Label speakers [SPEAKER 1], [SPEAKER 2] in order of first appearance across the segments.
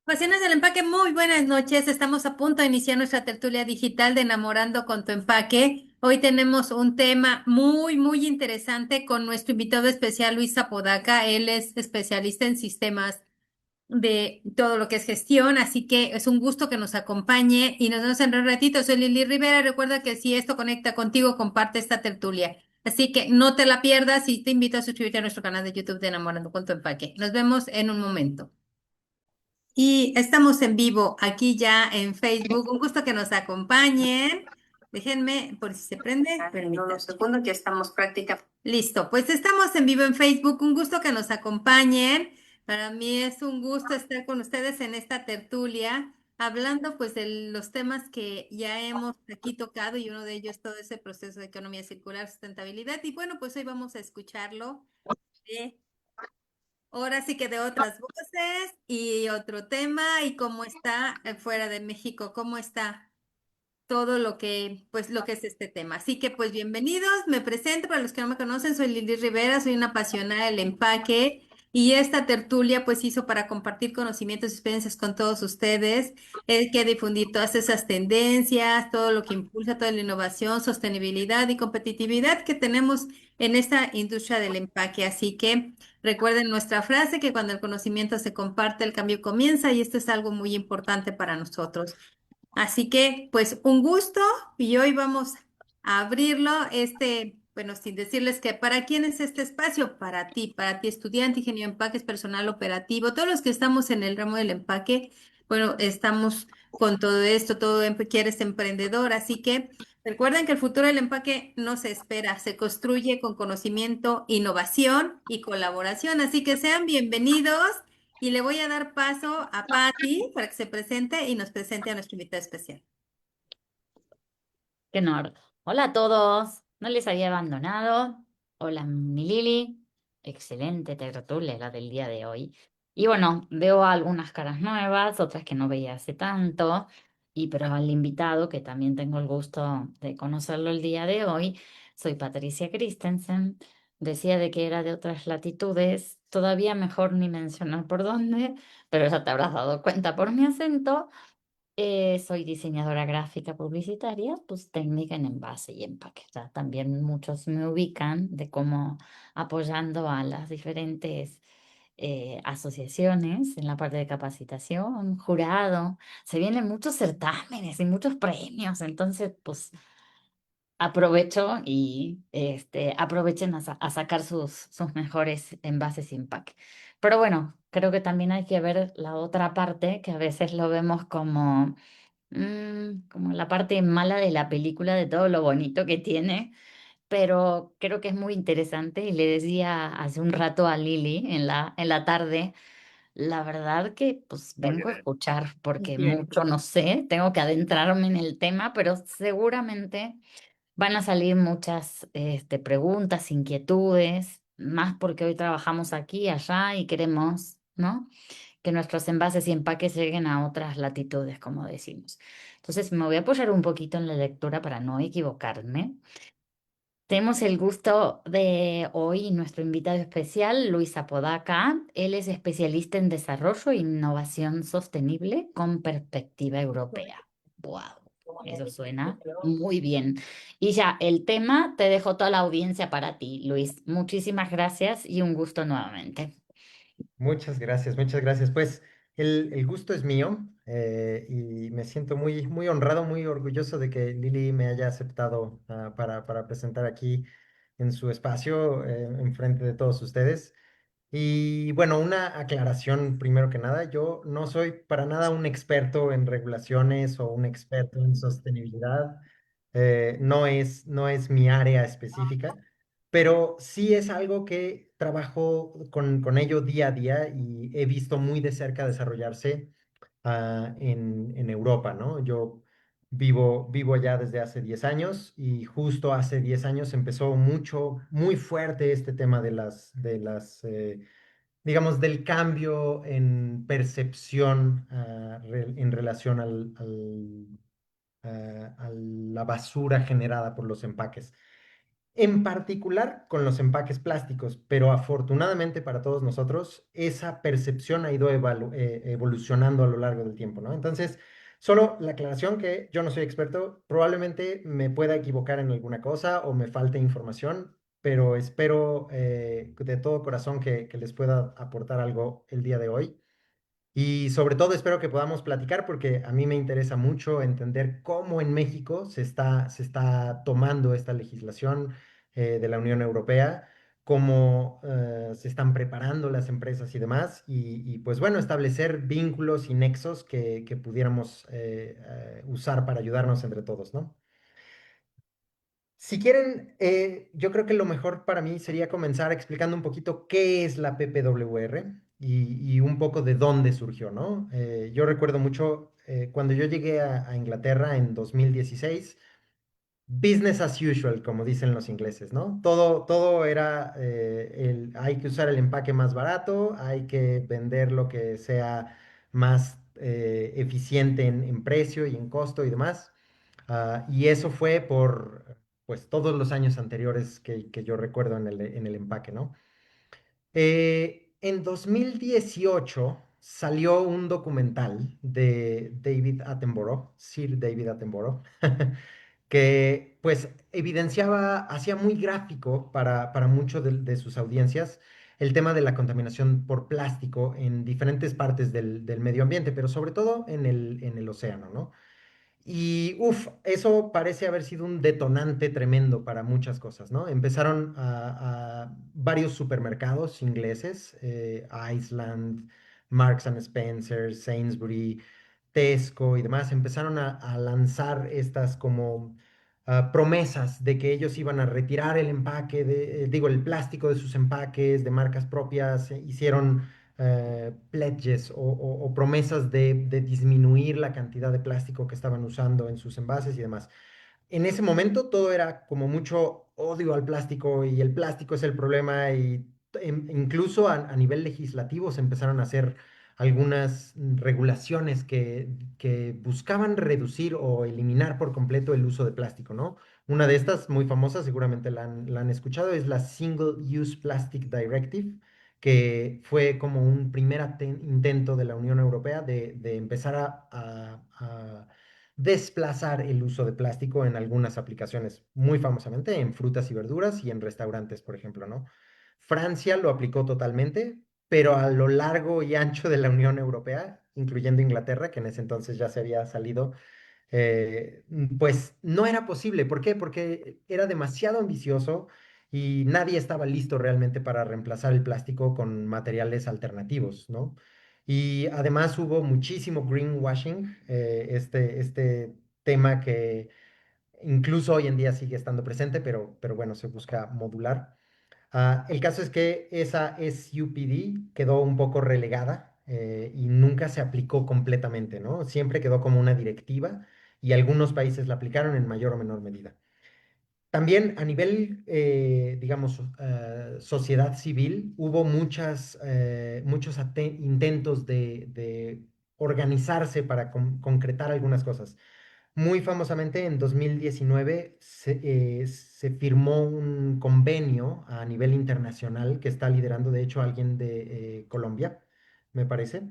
[SPEAKER 1] Pasiones del Empaque, muy buenas noches. Estamos a punto de iniciar nuestra tertulia digital de Enamorando con tu Empaque. Hoy tenemos un tema muy interesante con nuestro invitado especial, Luis Zapodaca. Él es especialista en sistemas de todo lo que es gestión, así que es un gusto que nos acompañe y nos vemos en un ratito. Soy Lili Rivera. Recuerda que si esto conecta contigo, comparte esta tertulia. Así que no te la pierdas y te invito a suscribirte a nuestro canal de YouTube de Enamorando con tu Empaque. Nos vemos en un momento. Y estamos en vivo aquí ya en Facebook. Un gusto que nos acompañen. Déjenme, por si se prende, permítanme un segundo que estamos práctica. Listo, pues estamos en vivo en Facebook. Un gusto que nos acompañen. Para mí es un gusto estar con ustedes en esta tertulia, hablando pues de los temas que ya hemos aquí tocado y uno de ellos todo ese proceso de economía circular, sustentabilidad. Y bueno, pues hoy vamos a escucharlo. Ahora sí que de otras voces y otro tema y cómo está fuera de México, cómo está todo lo que, pues lo que es este tema. Así que pues bienvenidos, me presento para los que no me conocen, soy Lili Rivera, soy una apasionada del empaque y esta tertulia pues hizo para compartir conocimientos y experiencias con todos ustedes, que difundir todas esas tendencias, todo lo que impulsa, toda la innovación, sostenibilidad y competitividad que tenemos en esta industria del empaque. Así que recuerden nuestra frase que cuando el conocimiento se comparte, el cambio comienza y esto es algo muy importante para nosotros. Así que, pues, un gusto y hoy vamos a abrirlo, bueno, sin decirles que para quién es este espacio, para ti, estudiante, ingeniero de empaques, personal operativo, todos los que estamos en el ramo del empaque, bueno, estamos con todo esto, quieres emprendedor, así que recuerden que el futuro del empaque no se espera, se construye con conocimiento, innovación y colaboración, así que sean bienvenidos. Y le voy a dar paso a Patti para que se presente y nos presente a nuestro invitado especial.
[SPEAKER 2] Qué honor. Hola a todos. No les había abandonado. Hola, mi Lili. Excelente tertulia la del día de hoy. Y bueno, veo algunas caras nuevas, otras que no veía hace tanto. Pero al invitado, que también tengo el gusto de conocerlo el día de hoy, soy Patricia Christensen. Decía de que era de otras latitudes. Todavía mejor ni mencionar por dónde, pero ya te habrás dado cuenta por mi acento. Soy diseñadora gráfica publicitaria, pues técnica en envase y empaque. Ya también muchos me ubican de cómo apoyando a las diferentes asociaciones en la parte de capacitación, jurado. Se vienen muchos certámenes y muchos premios, entonces pues aprovecho y aprovechen a sacar sus mejores envases y empaque. Pero bueno, creo que también hay que ver la otra parte, que a veces lo vemos como la parte mala de la película, de todo lo bonito que tiene, pero creo que es muy interesante y le decía hace un rato a Lili en la tarde, la verdad que pues vengo a escuchar porque
[SPEAKER 1] Bien.
[SPEAKER 2] mucho no sé, tengo que adentrarme en el tema, pero seguramente van a salir muchas preguntas, inquietudes, más porque hoy trabajamos aquí y allá y queremos, ¿no? Que nuestros envases y empaques lleguen a otras latitudes, como decimos. Entonces, me voy a apoyar un poquito en la lectura para no equivocarme. Tenemos el gusto de hoy nuestro invitado especial, Luis Apodaca. Él es especialista en desarrollo e innovación sostenible con perspectiva europea. ¡Wow! Eso suena muy bien. Y ya, el tema te dejo toda la audiencia para ti, Luis. Muchísimas gracias y un gusto nuevamente.
[SPEAKER 3] Muchas gracias, muchas gracias. Pues el gusto es mío y me siento muy honrado, muy orgulloso de que Lili me haya aceptado para presentar aquí en su espacio, en frente de todos ustedes. Y bueno, una aclaración primero que nada, yo no soy para nada un experto en regulaciones o un experto en sostenibilidad, no es mi área específica, pero sí es algo que trabajo con ello día a día y he visto muy de cerca desarrollarse en Europa, ¿no? Yo vivo allá desde hace 10 años y justo hace 10 años empezó muy fuerte este tema de las digamos, del cambio en percepción en relación a la basura generada por los empaques. En particular con los empaques plásticos, pero afortunadamente para todos nosotros, esa percepción ha ido evolucionando a lo largo del tiempo, ¿no? Entonces, solo la aclaración que yo no soy experto, probablemente me pueda equivocar en alguna cosa o me falte información, pero espero de todo corazón que les pueda aportar algo el día de hoy. Y sobre todo espero que podamos platicar porque a mí me interesa mucho entender cómo en México se está tomando esta legislación de la Unión Europea, cómo se están preparando las empresas y demás, y, pues bueno, establecer vínculos y nexos que pudiéramos usar para ayudarnos entre todos, ¿no? Si quieren, yo creo que lo mejor para mí sería comenzar explicando un poquito qué es la PPWR y un poco de dónde surgió, ¿no? Yo recuerdo mucho cuando yo llegué a Inglaterra en 2016, business as usual, como dicen los ingleses, ¿no? Todo era, hay que usar el empaque más barato, hay que vender lo que sea más eficiente en precio y en costo y demás. Y eso fue por, pues, todos los años anteriores que yo recuerdo en el empaque, ¿no? En 2018 salió un documental de David Attenborough, Sir David Attenborough, que pues evidenciaba, hacía muy gráfico para muchos de sus audiencias el tema de la contaminación por plástico en diferentes partes del medio ambiente, pero sobre todo en el océano, ¿no? Y uff, eso parece haber sido un detonante tremendo para muchas cosas, ¿no? Empezaron a varios supermercados ingleses, Iceland, Marks and Spencer, Sainsbury, Tesco y demás, empezaron a lanzar estas como promesas de que ellos iban a retirar el empaque, digo, el plástico de sus empaques de marcas propias, hicieron pledges o promesas de disminuir la cantidad de plástico que estaban usando en sus envases y demás. En ese momento todo era como mucho odio al plástico y el plástico es el problema y incluso a nivel legislativo se empezaron a hacer algunas regulaciones que buscaban reducir o eliminar por completo el uso de plástico, ¿no? Una de estas muy famosas, seguramente la han escuchado, es la Single Use Plastic Directive, que fue como un primer intento de la Unión Europea de empezar a desplazar el uso de plástico en algunas aplicaciones, muy famosamente en frutas y verduras y en restaurantes, por ejemplo, ¿no? Francia lo aplicó totalmente, pero a lo largo y ancho de la Unión Europea, incluyendo Inglaterra, que en ese entonces ya se había salido, pues no era posible. ¿Por qué? Porque era demasiado ambicioso y nadie estaba listo realmente para reemplazar el plástico con materiales alternativos, ¿no? Y además hubo muchísimo greenwashing, este tema que incluso hoy en día sigue estando presente, pero bueno, se busca modular. El caso es que esa SUPD quedó un poco relegada y nunca se aplicó completamente, ¿no? Siempre quedó como una directiva y algunos países la aplicaron en mayor o menor medida. También a nivel, digamos, sociedad civil, hubo muchos intentos de organizarse para concretar algunas cosas. Muy famosamente, en 2019 se firmó un convenio a nivel internacional que está liderando, de hecho, alguien de Colombia, me parece,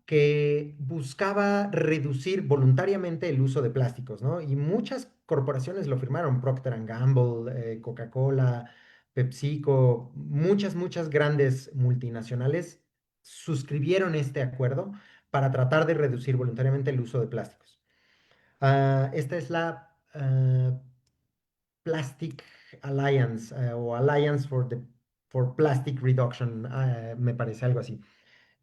[SPEAKER 3] que buscaba reducir voluntariamente el uso de plásticos, ¿no? Y muchas corporaciones lo firmaron, Procter and Gamble, Coca-Cola, PepsiCo, muchas grandes multinacionales suscribieron este acuerdo para tratar de reducir voluntariamente el uso de plásticos. Esta es la Plastic Alliance o Alliance for Plastic Reduction, me parece algo así.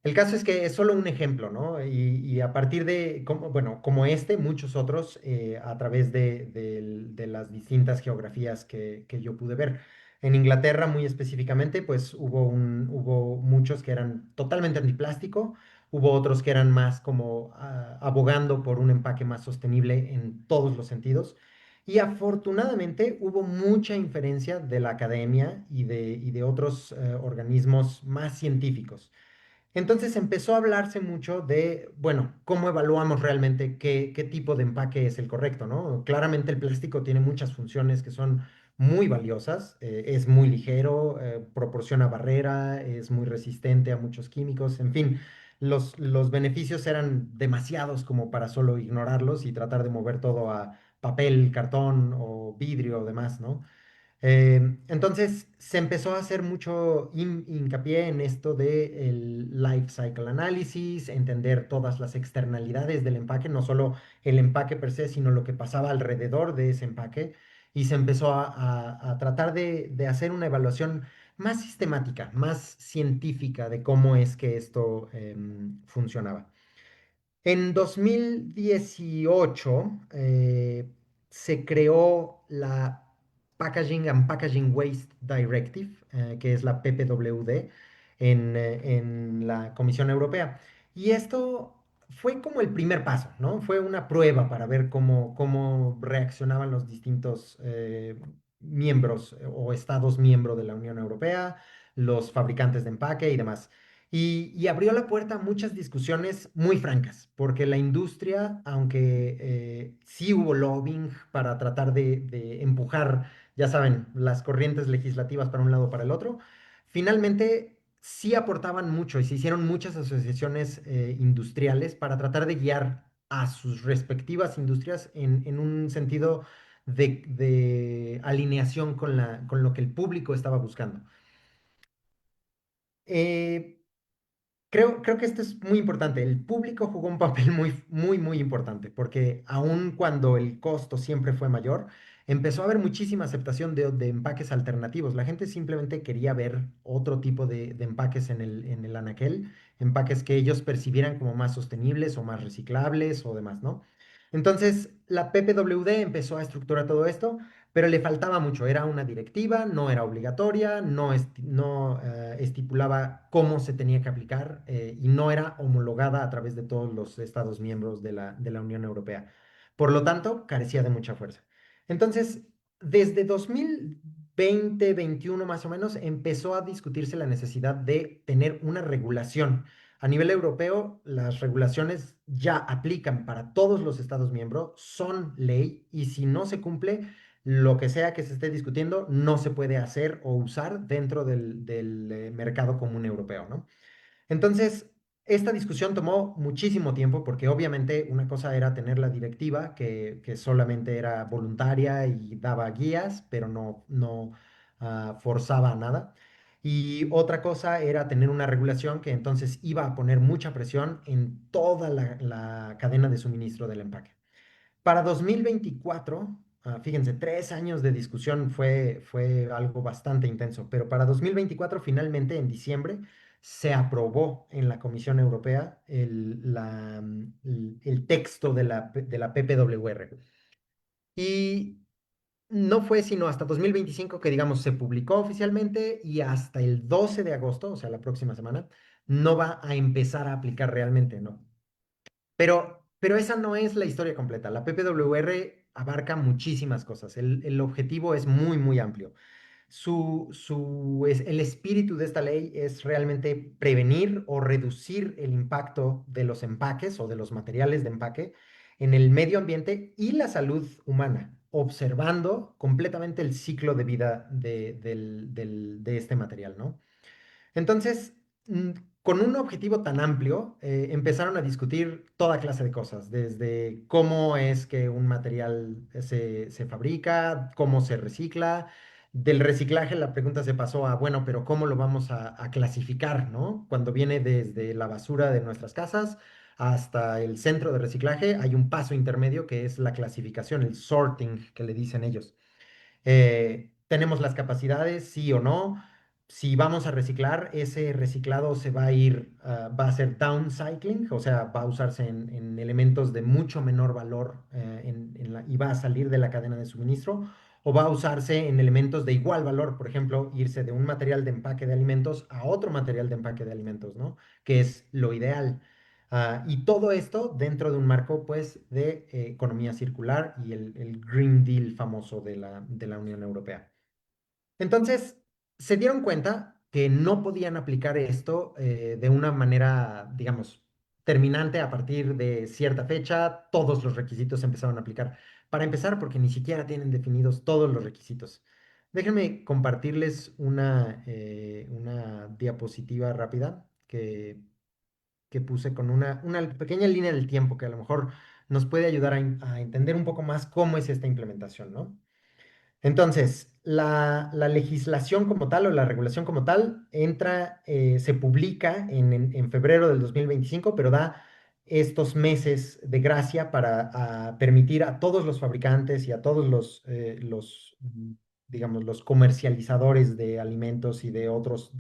[SPEAKER 3] El caso es que es solo un ejemplo, ¿no? Y a partir de, bueno, como este, muchos otros a través de las distintas geografías que yo pude ver. En Inglaterra, muy específicamente, pues hubo muchos que eran totalmente antiplástico, hubo otros que eran más como abogando por un empaque más sostenible en todos los sentidos. Y afortunadamente hubo mucha inferencia de la academia y de otros organismos más científicos. Entonces empezó a hablarse mucho de, bueno, cómo evaluamos realmente qué tipo de empaque es el correcto, ¿no? Claramente el plástico tiene muchas funciones que son muy valiosas. Es muy ligero, proporciona barrera, es muy resistente a muchos químicos, en fin. Los beneficios eran demasiados como para solo ignorarlos y tratar de mover todo a papel, cartón o vidrio o demás, ¿no? Entonces se empezó a hacer mucho hincapié en esto de el life cycle analysis, entender todas las externalidades del empaque, no solo el empaque per se, sino lo que pasaba alrededor de ese empaque, y se empezó a tratar de hacer una evaluación más sistemática, más científica de cómo es que esto funcionaba. En 2018 se creó la Packaging and Packaging Waste Directive, que es la PPWD, en la Comisión Europea. Y esto fue como el primer paso, ¿no? Fue una prueba para ver cómo reaccionaban los distintos miembros o estados miembros de la Unión Europea, los fabricantes de empaque y demás. Y abrió la puerta a muchas discusiones muy francas, porque la industria, aunque sí hubo lobbying para tratar de empujar, ya saben, las corrientes legislativas para un lado o para el otro, finalmente sí aportaban mucho y se hicieron muchas asociaciones industriales para tratar de guiar a sus respectivas industrias en un sentido de alineación con lo que el público estaba buscando. Eh, creo que esto es muy importante. El público jugó un papel muy importante, porque aun cuando el costo siempre fue mayor, empezó a haber muchísima aceptación de empaques alternativos. La gente simplemente quería ver otro tipo de empaques en el anaquel, empaques que ellos percibieran como más sostenibles o más reciclables o demás, ¿no? Entonces, la PPWD empezó a estructurar todo esto, pero le faltaba mucho. Era una directiva, no era obligatoria, no estipulaba cómo se tenía que aplicar y no era homologada a través de todos los Estados miembros de la Unión Europea. Por lo tanto, carecía de mucha fuerza. Entonces, desde 2020-21 más o menos, empezó a discutirse la necesidad de tener una regulación. A nivel europeo, las regulaciones ya aplican para todos los Estados miembros, son ley y si no se cumple, lo que sea que se esté discutiendo no se puede hacer o usar dentro del mercado común europeo, ¿no? Entonces, esta discusión tomó muchísimo tiempo porque obviamente una cosa era tener la directiva que solamente era voluntaria y daba guías, pero no forzaba a nada. Y otra cosa era tener una regulación que entonces iba a poner mucha presión en toda la cadena de suministro del empaque. Para 2024, fíjense, 3 años de discusión fue algo bastante intenso, pero para 2024, finalmente, en diciembre, se aprobó en la Comisión Europea el texto de la PPWR. Y no fue sino hasta 2025 que, digamos, se publicó oficialmente y hasta el 12 de agosto, o sea, la próxima semana, no va a empezar a aplicar realmente, ¿no? Pero esa no es la historia completa. La PPWR abarca muchísimas cosas. El objetivo es muy amplio. El espíritu de esta ley es realmente prevenir o reducir el impacto de los empaques o de los materiales de empaque en el medio ambiente y la salud humana, observando completamente el ciclo de vida de este material, ¿no? Entonces, mm, con un objetivo tan amplio, empezaron a discutir toda clase de cosas, desde cómo es que un material se fabrica, cómo se recicla. Del reciclaje la pregunta se pasó a, bueno, pero ¿cómo lo vamos a clasificar, ¿no? Cuando viene desde la basura de nuestras casas hasta el centro de reciclaje, hay un paso intermedio que es la clasificación, el sorting que le dicen ellos. ¿Tenemos las capacidades, sí o no? Si vamos a reciclar, ese reciclado se va a ir, va a ser downcycling, o sea, va a usarse en elementos de mucho menor valor y va a salir de la cadena de suministro, o va a usarse en elementos de igual valor, por ejemplo, irse de un material de empaque de alimentos a otro material de empaque de alimentos, ¿no? Que es lo ideal. Y todo esto dentro de un marco, pues, de economía circular y el Green Deal famoso de la Unión Europea. Entonces, se dieron cuenta que no podían aplicar esto de una manera, digamos, terminante a partir de cierta fecha. Todos los requisitos se empezaron a aplicar. Para empezar, porque ni siquiera tienen definidos todos los requisitos. déjenme compartirles una diapositiva rápida que puse con una pequeña línea del tiempo que a lo mejor nos puede ayudar a entender un poco más cómo es esta implementación, ¿no? Entonces, la legislación como tal o la regulación como tal se publica en febrero del 2025, pero da estos meses de gracia para permitir a todos los fabricantes y a todos digamos, los comercializadores de alimentos y de otros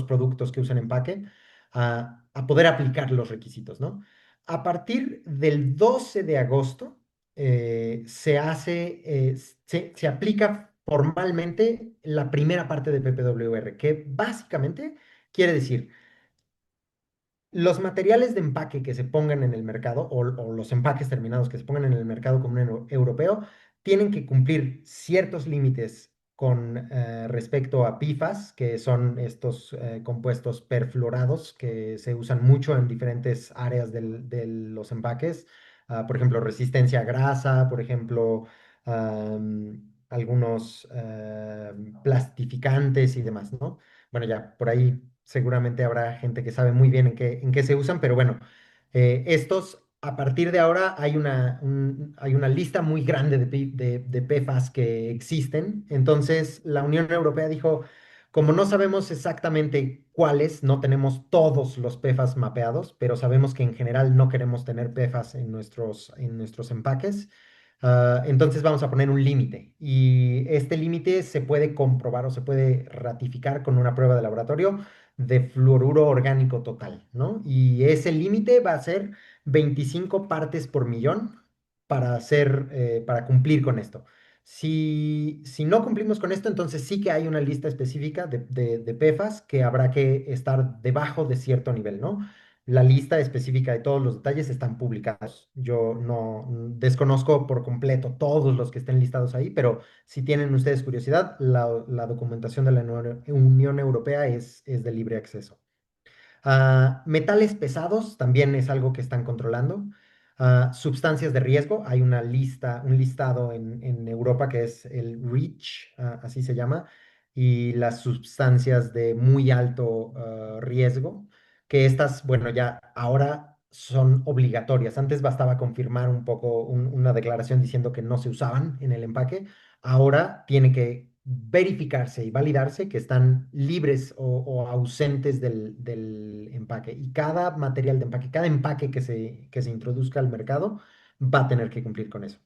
[SPEAKER 3] productos que usan empaque a poder aplicar los requisitos, ¿no? A partir del 12 de agosto, se aplica formalmente la primera parte de PPWR, que básicamente quiere decir los materiales de empaque que se pongan en el mercado o los empaques terminados que se pongan en el mercado común europeo tienen que cumplir ciertos límites con respecto a PFAS, que son estos compuestos perfluorados que se usan mucho en diferentes áreas de los empaques. Por ejemplo, resistencia a grasa, por ejemplo, algunos plastificantes y demás, ¿no? Bueno, ya por ahí seguramente habrá gente que sabe muy bien en qué se usan, pero bueno, a partir de ahora hay una lista muy grande de PFAS que existen. Entonces, la Unión Europea dijo, como no sabemos exactamente cuáles, no tenemos todos los PFAS mapeados, pero sabemos que en general no queremos tener PFAS en nuestros empaques. Entonces vamos a poner un límite y este límite se puede comprobar o se puede ratificar con una prueba de laboratorio de fluoruro orgánico total, ¿no? Y ese límite va a ser 25 partes por millón para cumplir con esto. Si no cumplimos con esto, entonces sí que hay una lista específica de PFAS que habrá que estar debajo de cierto nivel, ¿no? La lista específica de todos los detalles están publicados. Yo no desconozco por completo todos los que estén listados ahí, pero si tienen ustedes curiosidad, la documentación de la Unión Europea es de libre acceso. Metales pesados también es algo que están controlando. Sustancias de riesgo, hay un listado en Europa que es el REACH, así se llama, y las sustancias de muy alto riesgo, que estas, bueno, ya ahora son obligatorias. Antes bastaba confirmar un poco una declaración diciendo que no se usaban en el empaque. Ahora tiene que verificarse y validarse que están libres o ausentes del empaque. Y cada material de empaque, cada empaque que se introduzca al mercado va a tener que cumplir con eso.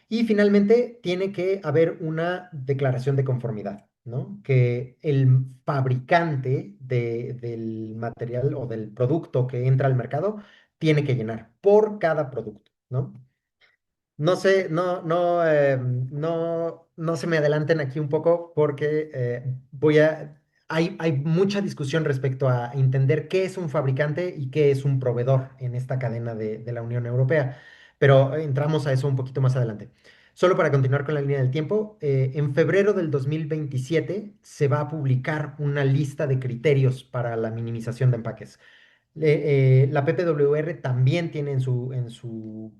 [SPEAKER 3] Y finalmente tiene que haber una declaración de conformidad, ¿no? Que el fabricante del material o del producto que entra al mercado tiene que llenar por cada producto, ¿no? No sé, no se me adelanten aquí un poco porque hay mucha discusión respecto a entender qué es un fabricante y qué es un proveedor en esta cadena de la Unión Europea, pero entramos a eso un poquito más adelante. Solo para continuar con la línea del tiempo, en febrero del 2027 se va a publicar una lista de criterios para la minimización de empaques. La PPWR también tiene en su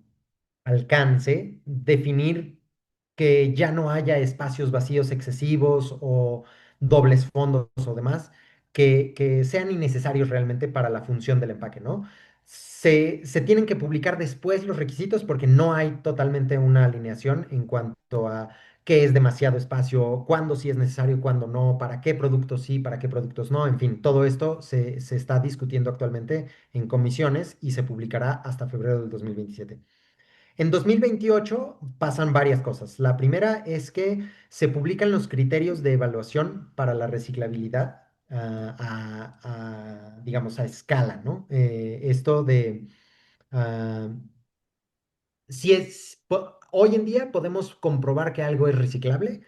[SPEAKER 3] alcance definir que ya no haya espacios vacíos excesivos o dobles fondos o demás que sean innecesarios realmente para la función del empaque, ¿no? Se tienen que publicar después los requisitos porque no hay totalmente una alineación en cuanto a qué es demasiado espacio, cuándo sí es necesario, cuándo no, para qué productos sí, para qué productos no, en fin, todo esto se está discutiendo actualmente en comisiones y se publicará hasta febrero del 2027. En 2028 pasan varias cosas. La primera es que se publican los criterios de evaluación para la reciclabilidad digamos, a escala, ¿no? Esto de, ah, si hoy en día podemos comprobar que algo es reciclable,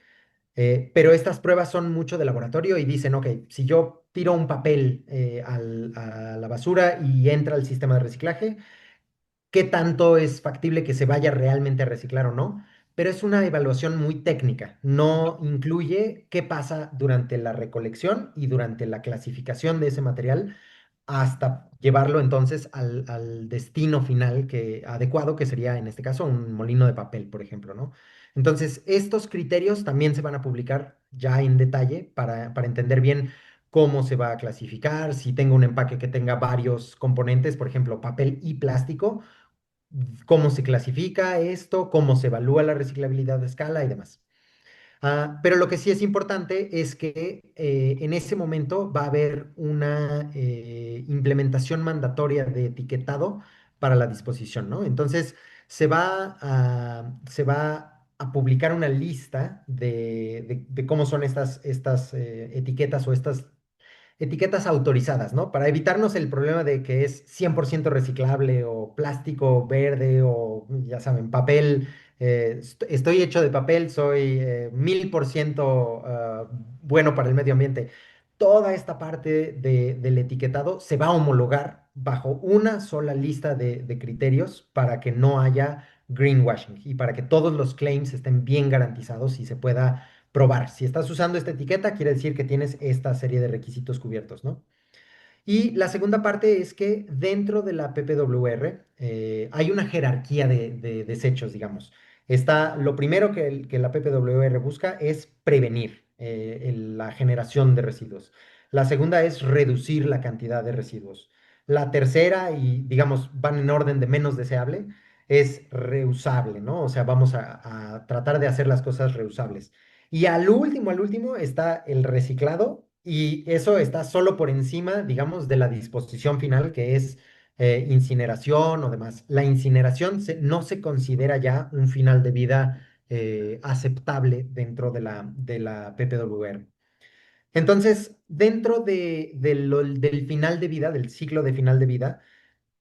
[SPEAKER 3] pero estas pruebas son mucho de laboratorio y dicen, ok, si yo tiro un papel a la basura y entra al sistema de reciclaje, qué tanto es factible que se vaya realmente a reciclar o no, pero es una evaluación muy técnica. No incluye qué pasa durante la recolección y durante la clasificación de ese material hasta llevarlo entonces al destino final adecuado, que sería en este caso un molino de papel, por ejemplo, ¿no? Entonces, estos criterios también se van a publicar ya en detalle para entender bien cómo se va a clasificar, si tengo un empaque que tenga varios componentes, por ejemplo, papel y plástico, cómo se clasifica esto, cómo se evalúa la reciclabilidad de escala y demás. Pero lo que sí es importante es que en ese momento va a haber una implementación mandatoria de etiquetado para la disposición, ¿no? Entonces, se va a publicar una lista de cómo son estas etiquetas o estas etiquetas autorizadas, ¿no? Para evitarnos el problema de que es 100% reciclable o plástico verde o, ya saben, papel. Estoy hecho de papel, soy 1000% bueno para el medio ambiente. Toda esta parte del etiquetado se va a homologar bajo una sola lista de criterios para que no haya greenwashing y para que todos los claims estén bien garantizados y se pueda probar. Si estás usando esta etiqueta, quiere decir que tienes esta serie de requisitos cubiertos, ¿no? Y la segunda parte es que dentro de la PPWR hay una jerarquía de desechos, digamos. Lo primero que la PPWR busca es prevenir la generación de residuos. La segunda es reducir la cantidad de residuos. La tercera, y digamos, van en orden de menos deseable, es reusable, ¿no? O sea, vamos a tratar de hacer las cosas reusables. Y al último está el reciclado y eso está solo por encima, digamos, de la disposición final que es incineración o demás. La incineración no se considera ya un final de vida aceptable dentro de la PPWR. Entonces, dentro del final de vida, del ciclo de final de vida,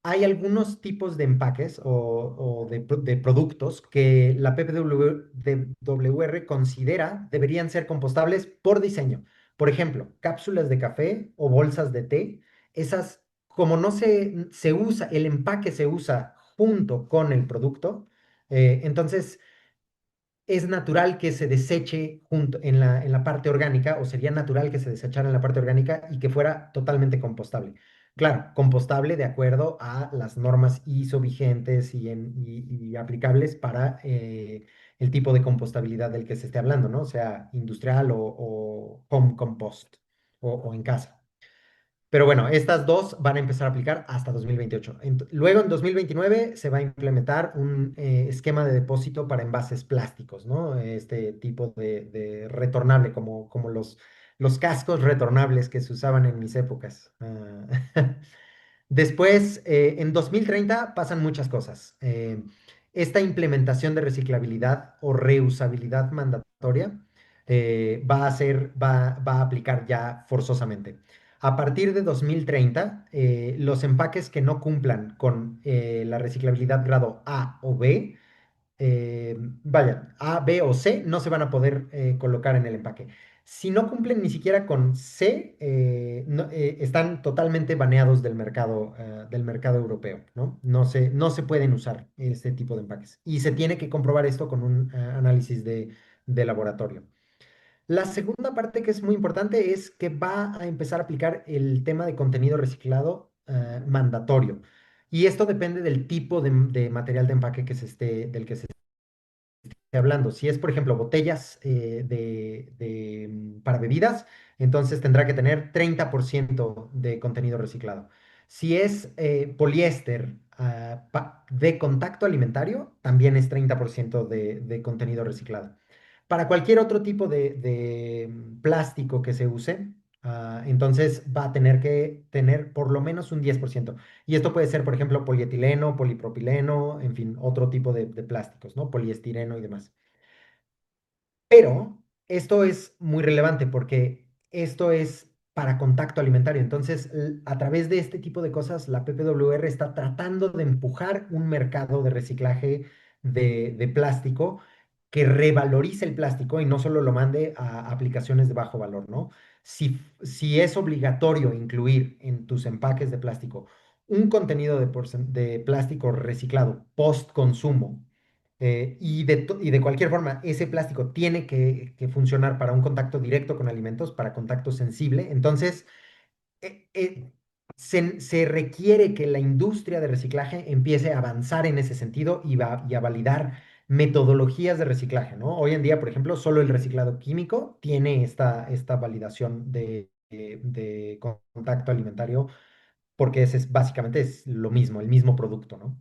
[SPEAKER 3] hay algunos tipos de empaques o de productos que la PPWR considera deberían ser compostables por diseño. Por ejemplo, cápsulas de café o bolsas de té. Esas, como no se usa, el empaque se usa junto con el producto, entonces es natural que se deseche junto en la parte orgánica, o sería natural que se desechara en la parte orgánica y que fuera totalmente compostable. Claro, compostable de acuerdo a las normas ISO vigentes y aplicables para el tipo de compostabilidad del que se esté hablando, ¿no? O sea, industrial o home compost o en casa. Pero bueno, estas dos van a empezar a aplicar hasta 2028. Luego, en 2029, se va a implementar un esquema de depósito para envases plásticos, ¿no? Este tipo de retornable, como los cascos retornables que se usaban en mis épocas. Después, en 2030 pasan muchas cosas. Esta implementación de reciclabilidad o reusabilidad mandatoria va a aplicar ya forzosamente. A partir de 2030, los empaques que no cumplan con la reciclabilidad grado A o B, vaya, A, B o C no se van a poder colocar en el empaque. Si no cumplen ni siquiera con C, están totalmente baneados del mercado europeo, ¿no? No se pueden usar este tipo de empaques. Y se tiene que comprobar esto con un análisis de laboratorio. La segunda parte que es muy importante es que va a empezar a aplicar el tema de contenido reciclado mandatorio. Y esto depende del tipo de material de empaque del que se esté hablando. Si es, por ejemplo, botellas para bebidas, entonces tendrá que tener 30% de contenido reciclado. Si es poliéster de contacto alimentario, también es 30% de contenido reciclado. Para cualquier otro tipo de plástico que se use, entonces va a tener que tener por lo menos un 10%. Y esto puede ser, por ejemplo, polietileno, polipropileno, en fin, otro tipo de plásticos, ¿no? Poliestireno y demás. Pero esto es muy relevante porque esto es para contacto alimentario. Entonces, a través de este tipo de cosas, la PPWR está tratando de empujar un mercado de reciclaje de plástico que revalorice el plástico y no solo lo mande a aplicaciones de bajo valor, ¿no? Si es obligatorio incluir en tus empaques de plástico un contenido de plástico reciclado post consumo, y de cualquier forma, ese plástico tiene que funcionar para un contacto directo con alimentos, para contacto sensible. Entonces, eh, eh, se requiere que la industria de reciclaje empiece a avanzar en ese sentido y a validar metodologías de reciclaje, ¿no? Hoy en día, por ejemplo, solo el reciclado químico tiene esta validación de contacto alimentario, porque ese es básicamente es lo mismo, el mismo producto, ¿no?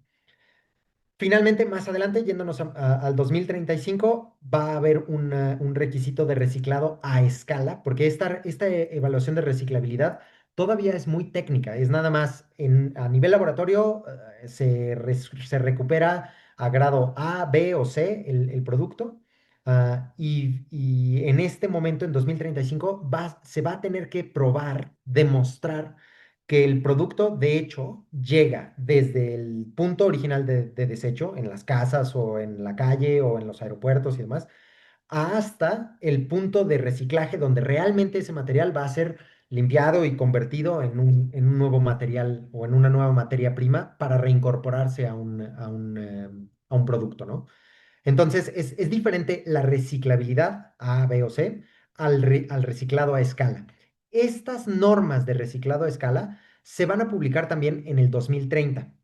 [SPEAKER 3] Finalmente, más adelante, yéndonos al 2035, va a haber un requisito de reciclado a escala, porque esta evaluación de reciclabilidad todavía es muy técnica, es nada más a nivel laboratorio, se recupera a grado A, B o C el producto, y en este momento, en 2035, se va a tener que probar, demostrar que el producto, de hecho, llega desde el punto original de desecho, en las casas o en la calle o en los aeropuertos y demás, hasta el punto de reciclaje donde realmente ese material va a ser limpiado y convertido en un nuevo material o en una nueva materia prima para reincorporarse a un producto, ¿no? Entonces, es diferente la reciclabilidad A, B o C al reciclado a escala. Estas normas de reciclado a escala se van a publicar también en el 2030.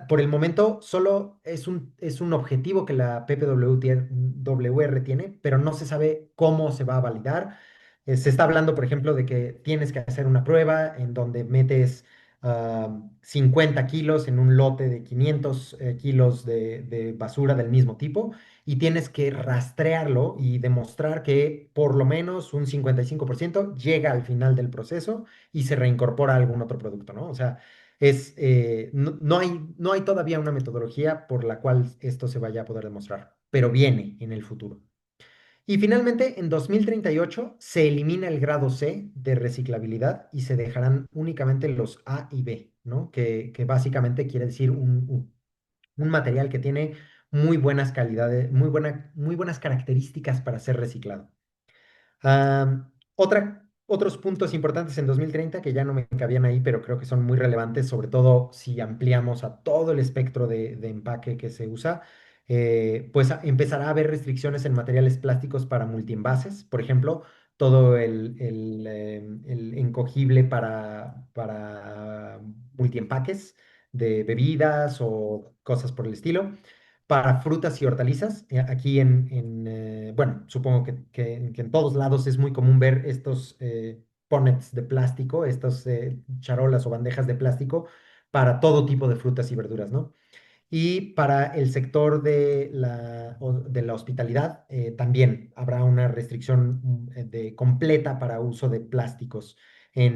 [SPEAKER 3] Por el momento, solo es un objetivo que la PPWR tiene, pero no se sabe cómo se va a validar. Se está hablando, por ejemplo, de que tienes que hacer una prueba en donde metes 50 kilos en un lote de 500 kilos de basura del mismo tipo y tienes que rastrearlo y demostrar que por lo menos un 55% llega al final del proceso y se reincorpora a algún otro producto, ¿no? O sea, no hay todavía una metodología por la cual esto se vaya a poder demostrar, pero viene en el futuro. Y finalmente, en 2038 se elimina el grado C de reciclabilidad y se dejarán únicamente los A y B, ¿no? Que básicamente quiere decir un material que tiene muy buenas calidades, muy buenas características para ser reciclado. Otros puntos importantes en 2030 que ya no me cabían ahí, pero creo que son muy relevantes, sobre todo si ampliamos a todo el espectro de empaque que se usa, pues empezará a haber restricciones en materiales plásticos para multienvases, por ejemplo, todo el encogible para multiempaques de bebidas o cosas por el estilo para frutas y hortalizas. Aquí bueno, supongo que en todos lados es muy común ver estos punnets de plástico, estas charolas o bandejas de plástico para todo tipo de frutas y verduras, ¿no? Y para el sector de la hospitalidad, también habrá una restricción completa para uso de plásticos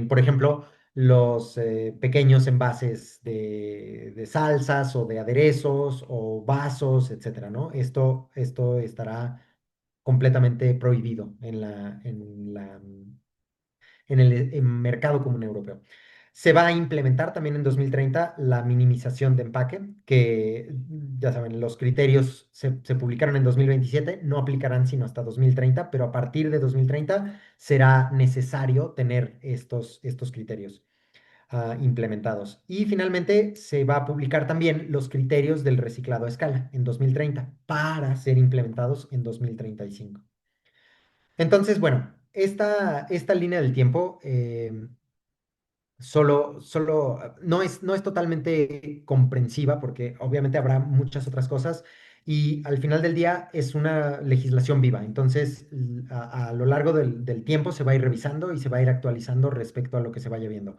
[SPEAKER 3] por ejemplo, los pequeños envases de salsas o de aderezos o vasos, etcétera, ¿no? Esto estará completamente prohibido en el mercado común europeo. Se va a implementar también en 2030 la minimización de empaque, que ya saben, los criterios se publicaron en 2027, no aplicarán sino hasta 2030, pero a partir de 2030 será necesario tener estos criterios implementados. Y finalmente se va a publicar también los criterios del reciclado a escala en 2030 para ser implementados en 2035. Entonces, bueno, esta línea del tiempo no es totalmente comprensiva porque obviamente habrá muchas otras cosas y al final del día es una legislación viva. Entonces, a lo largo del tiempo se va a ir revisando y se va a ir actualizando respecto a lo que se vaya viendo.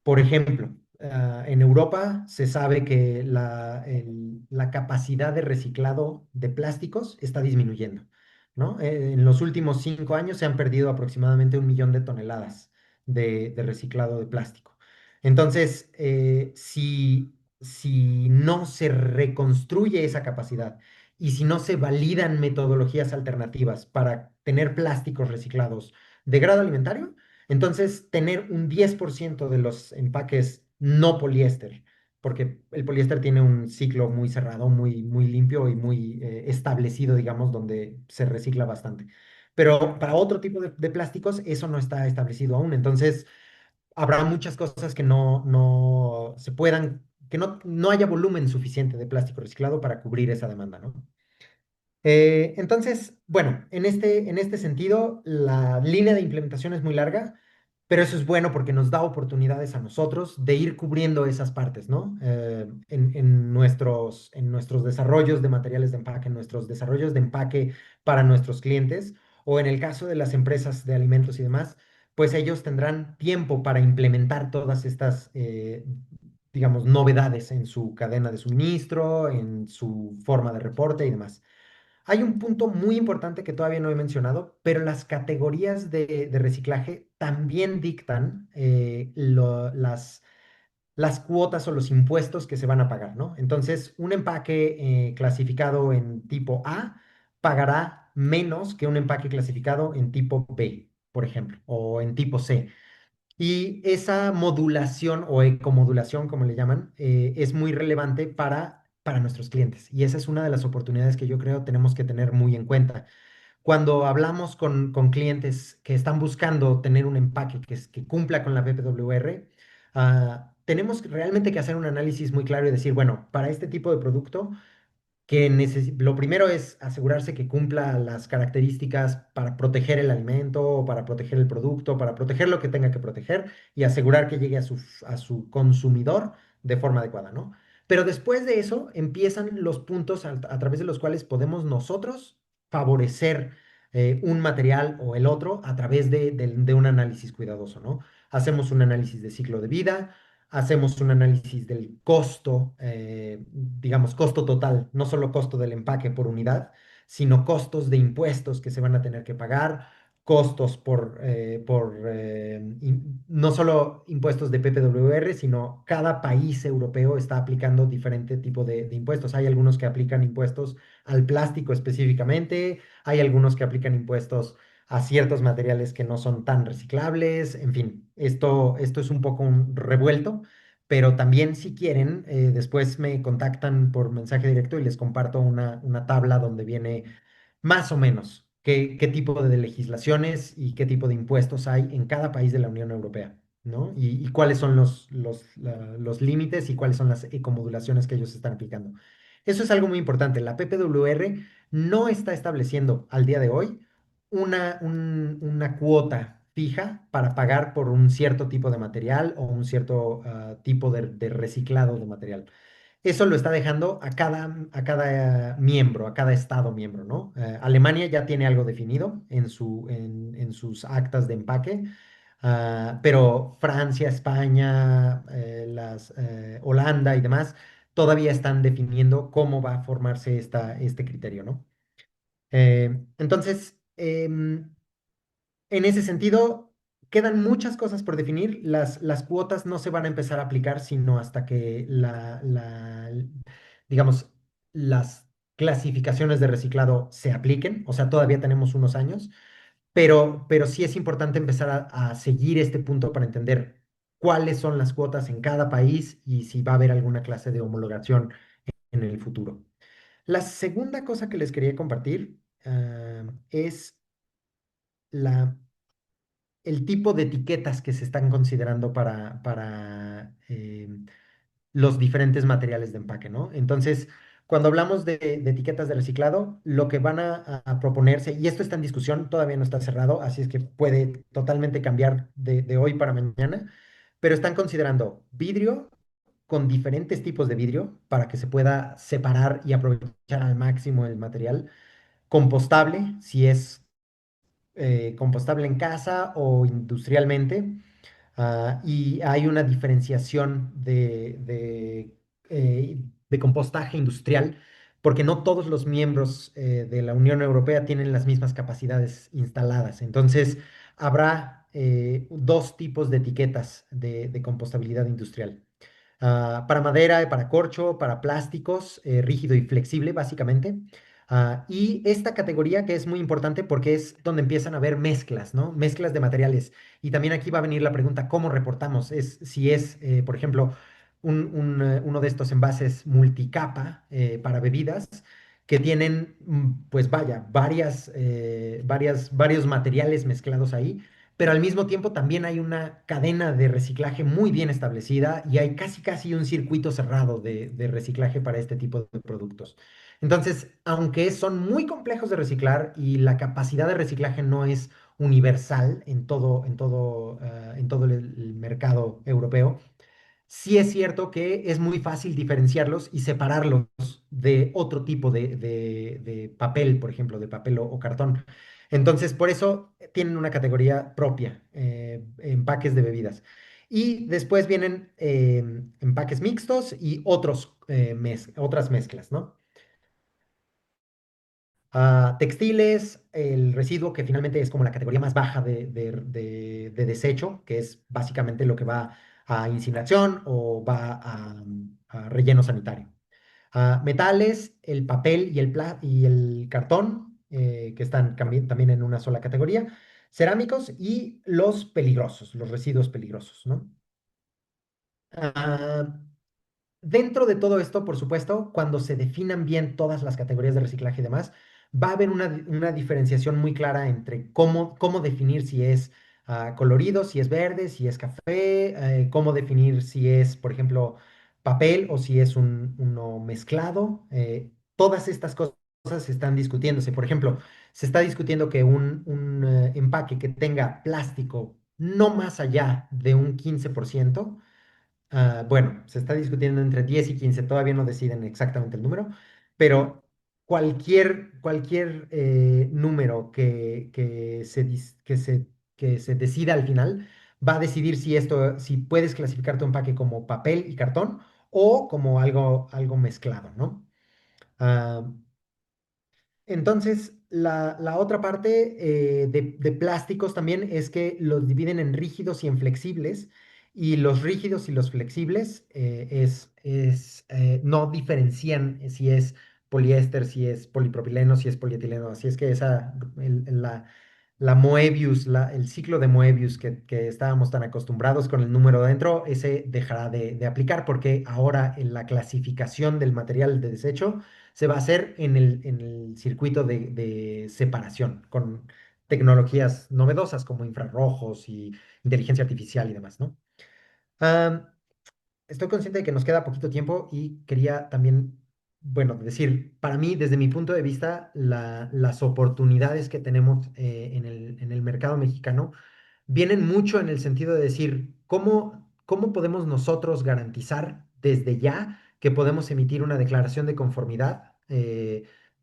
[SPEAKER 3] Por ejemplo, en Europa se sabe que la capacidad de reciclado de plásticos está disminuyendo, ¿no? En los últimos 5 años se han perdido aproximadamente 1 millón de toneladas de reciclado de plástico. Entonces, si no se reconstruye esa capacidad y si no se validan metodologías alternativas para tener plásticos reciclados de grado alimentario, entonces, tener un 10% de los empaques no poliéster, porque el poliéster tiene un ciclo muy cerrado, muy, muy limpio y muy establecido, digamos, donde se recicla bastante. Pero para otro tipo de plásticos, eso no está establecido aún. Entonces, habrá muchas cosas que no se puedan, que no haya volumen suficiente de plástico reciclado para cubrir esa demanda, ¿no? Entonces, bueno, en este sentido, la línea de implementación es muy larga, pero eso es bueno porque nos da oportunidades a nosotros de ir cubriendo esas partes, ¿no? En nuestros nuestros desarrollos de materiales de empaque, nuestros desarrollos de empaque para nuestros clientes, o en el caso de las empresas de alimentos y demás, pues ellos tendrán tiempo para implementar todas estas, digamos, novedades en su cadena de suministro, en su forma de reporte y demás. Hay un punto muy importante que todavía no he mencionado, pero las categorías de reciclaje también dictan las cuotas o los impuestos que se van a pagar, ¿no? Entonces, un empaque clasificado en tipo A pagará menos que un empaque clasificado en tipo B, por ejemplo, o en tipo C. Y esa modulación o ecomodulación, como le llaman, es muy relevante para nuestros clientes. Y esa es una de las oportunidades que yo creo tenemos que tener muy en cuenta. Cuando hablamos con clientes que están buscando tener un empaque que cumpla con la PPWR, tenemos realmente que hacer un análisis muy claro y decir, bueno, para este tipo de producto, lo primero es asegurarse que cumpla las características para proteger el alimento, o para proteger el producto, para proteger lo que tenga que proteger y asegurar que llegue a su consumidor de forma adecuada, ¿no? Pero después de eso empiezan los puntos a través de los cuales podemos nosotros favorecer un material o el otro a través de un análisis cuidadoso, ¿no? Hacemos un análisis de ciclo de vida, hacemos un análisis del costo, digamos, costo total, no solo costo del empaque por unidad, sino costos de impuestos que se van a tener que pagar, costos no solo impuestos de PPWR, sino cada país europeo está aplicando diferente tipo de impuestos. Hay algunos que aplican impuestos al plástico específicamente, hay algunos que aplican impuestos a ciertos materiales que no son tan reciclables, en fin, esto es un poco un revuelto, pero también si quieren, después me contactan por mensaje directo y les comparto una tabla donde viene más o menos qué tipo de legislaciones y qué tipo de impuestos hay en cada país de la Unión Europea, ¿no? Y cuáles son los límites y cuáles son las ecomodulaciones que ellos están aplicando. Eso es algo muy importante. La PPWR no está estableciendo al día de hoy una cuota fija para pagar por un cierto tipo de material o un cierto tipo de reciclado de material. Eso lo está dejando a cada miembro, a cada estado miembro, ¿no? Alemania ya tiene algo definido en sus actas de empaque, pero Francia, España, Holanda y demás todavía están definiendo cómo va a formarse este criterio, ¿no? Entonces, en ese sentido, quedan muchas cosas por definir. Las cuotas no se van a empezar a aplicar sino hasta que digamos, las clasificaciones de reciclado se apliquen. O sea, todavía tenemos unos años, pero sí es importante empezar a seguir este punto para entender cuáles son las cuotas en cada país y si va a haber alguna clase de homologación en el futuro. La segunda cosa que les quería compartir, es la el tipo de etiquetas que se están considerando para los diferentes materiales de empaque, ¿no? Entonces, cuando hablamos de etiquetas de reciclado, lo que van a proponerse, y esto está en discusión, todavía no está cerrado, así es que puede totalmente cambiar de hoy para mañana, pero están considerando vidrio con diferentes tipos de vidrio para que se pueda separar y aprovechar al máximo el material, compostable, si es compostable en casa o industrialmente. Y hay una diferenciación de compostaje industrial, porque no todos los miembros de la Unión Europea tienen las mismas capacidades instaladas. Entonces, habrá dos tipos de etiquetas de compostabilidad industrial. Para madera, para corcho, para plásticos, rígido y flexible, básicamente. Y esta categoría que es muy importante porque es donde empiezan a haber mezclas, ¿no? Mezclas de materiales. Y también aquí va a venir la pregunta, ¿cómo reportamos? Si es, por ejemplo, uno de estos envases multicapa para bebidas que tienen, pues vaya, varios materiales mezclados ahí, pero al mismo tiempo también hay una cadena de reciclaje muy bien establecida y hay casi un circuito cerrado de reciclaje para este tipo de productos. Entonces, aunque son muy complejos de reciclar y la capacidad de reciclaje no es universal en todo el mercado europeo, sí es cierto que es muy fácil diferenciarlos y separarlos de otro tipo de papel, por ejemplo, de papel o cartón. Entonces, por eso tienen una categoría propia, empaques de bebidas. Y después vienen empaques mixtos y otras mezclas, ¿no? Textiles, el residuo, que finalmente es como la categoría más baja de desecho, que es básicamente lo que va a incineración o va a relleno sanitario. Metales, el papel y el cartón, que están también en una sola categoría. Cerámicos y los peligrosos, los residuos peligrosos, ¿no? Ah, Dentro de todo esto, por supuesto, cuando se definan bien todas las categorías de reciclaje y demás, va a haber una diferenciación muy clara entre cómo definir si es colorido, si es verde, si es café, cómo definir si es, por ejemplo, papel o si es uno mezclado. Todas estas cosas están discutiéndose. Por ejemplo, se está discutiendo que un empaque que tenga plástico no más allá de un 15%. Bueno, se está discutiendo entre 10 y 15, todavía no deciden exactamente el número, pero cualquier número que se decida al final va a decidir si puedes clasificar tu empaque como papel y cartón o como algo mezclado, ¿no? Ah, entonces, la otra parte de plásticos también es que los dividen en rígidos y en flexibles, y los rígidos y los flexibles no diferencian si es poliéster, si es polipropileno, si es polietileno. Así es que la Moebius, el ciclo de Moebius que estábamos tan acostumbrados con el número dentro, ese dejará de aplicar porque ahora en la clasificación del material de desecho se va a hacer en el circuito de separación con tecnologías novedosas como infrarrojos y inteligencia artificial y demás, ¿no? Am, Estoy consciente de que nos queda poquito tiempo y quería también, bueno, decir, para mí, desde mi punto de vista, las oportunidades que tenemos en el mercado mexicano vienen mucho en el sentido de decir, ¿cómo podemos nosotros garantizar desde ya que podemos emitir una declaración de conformidad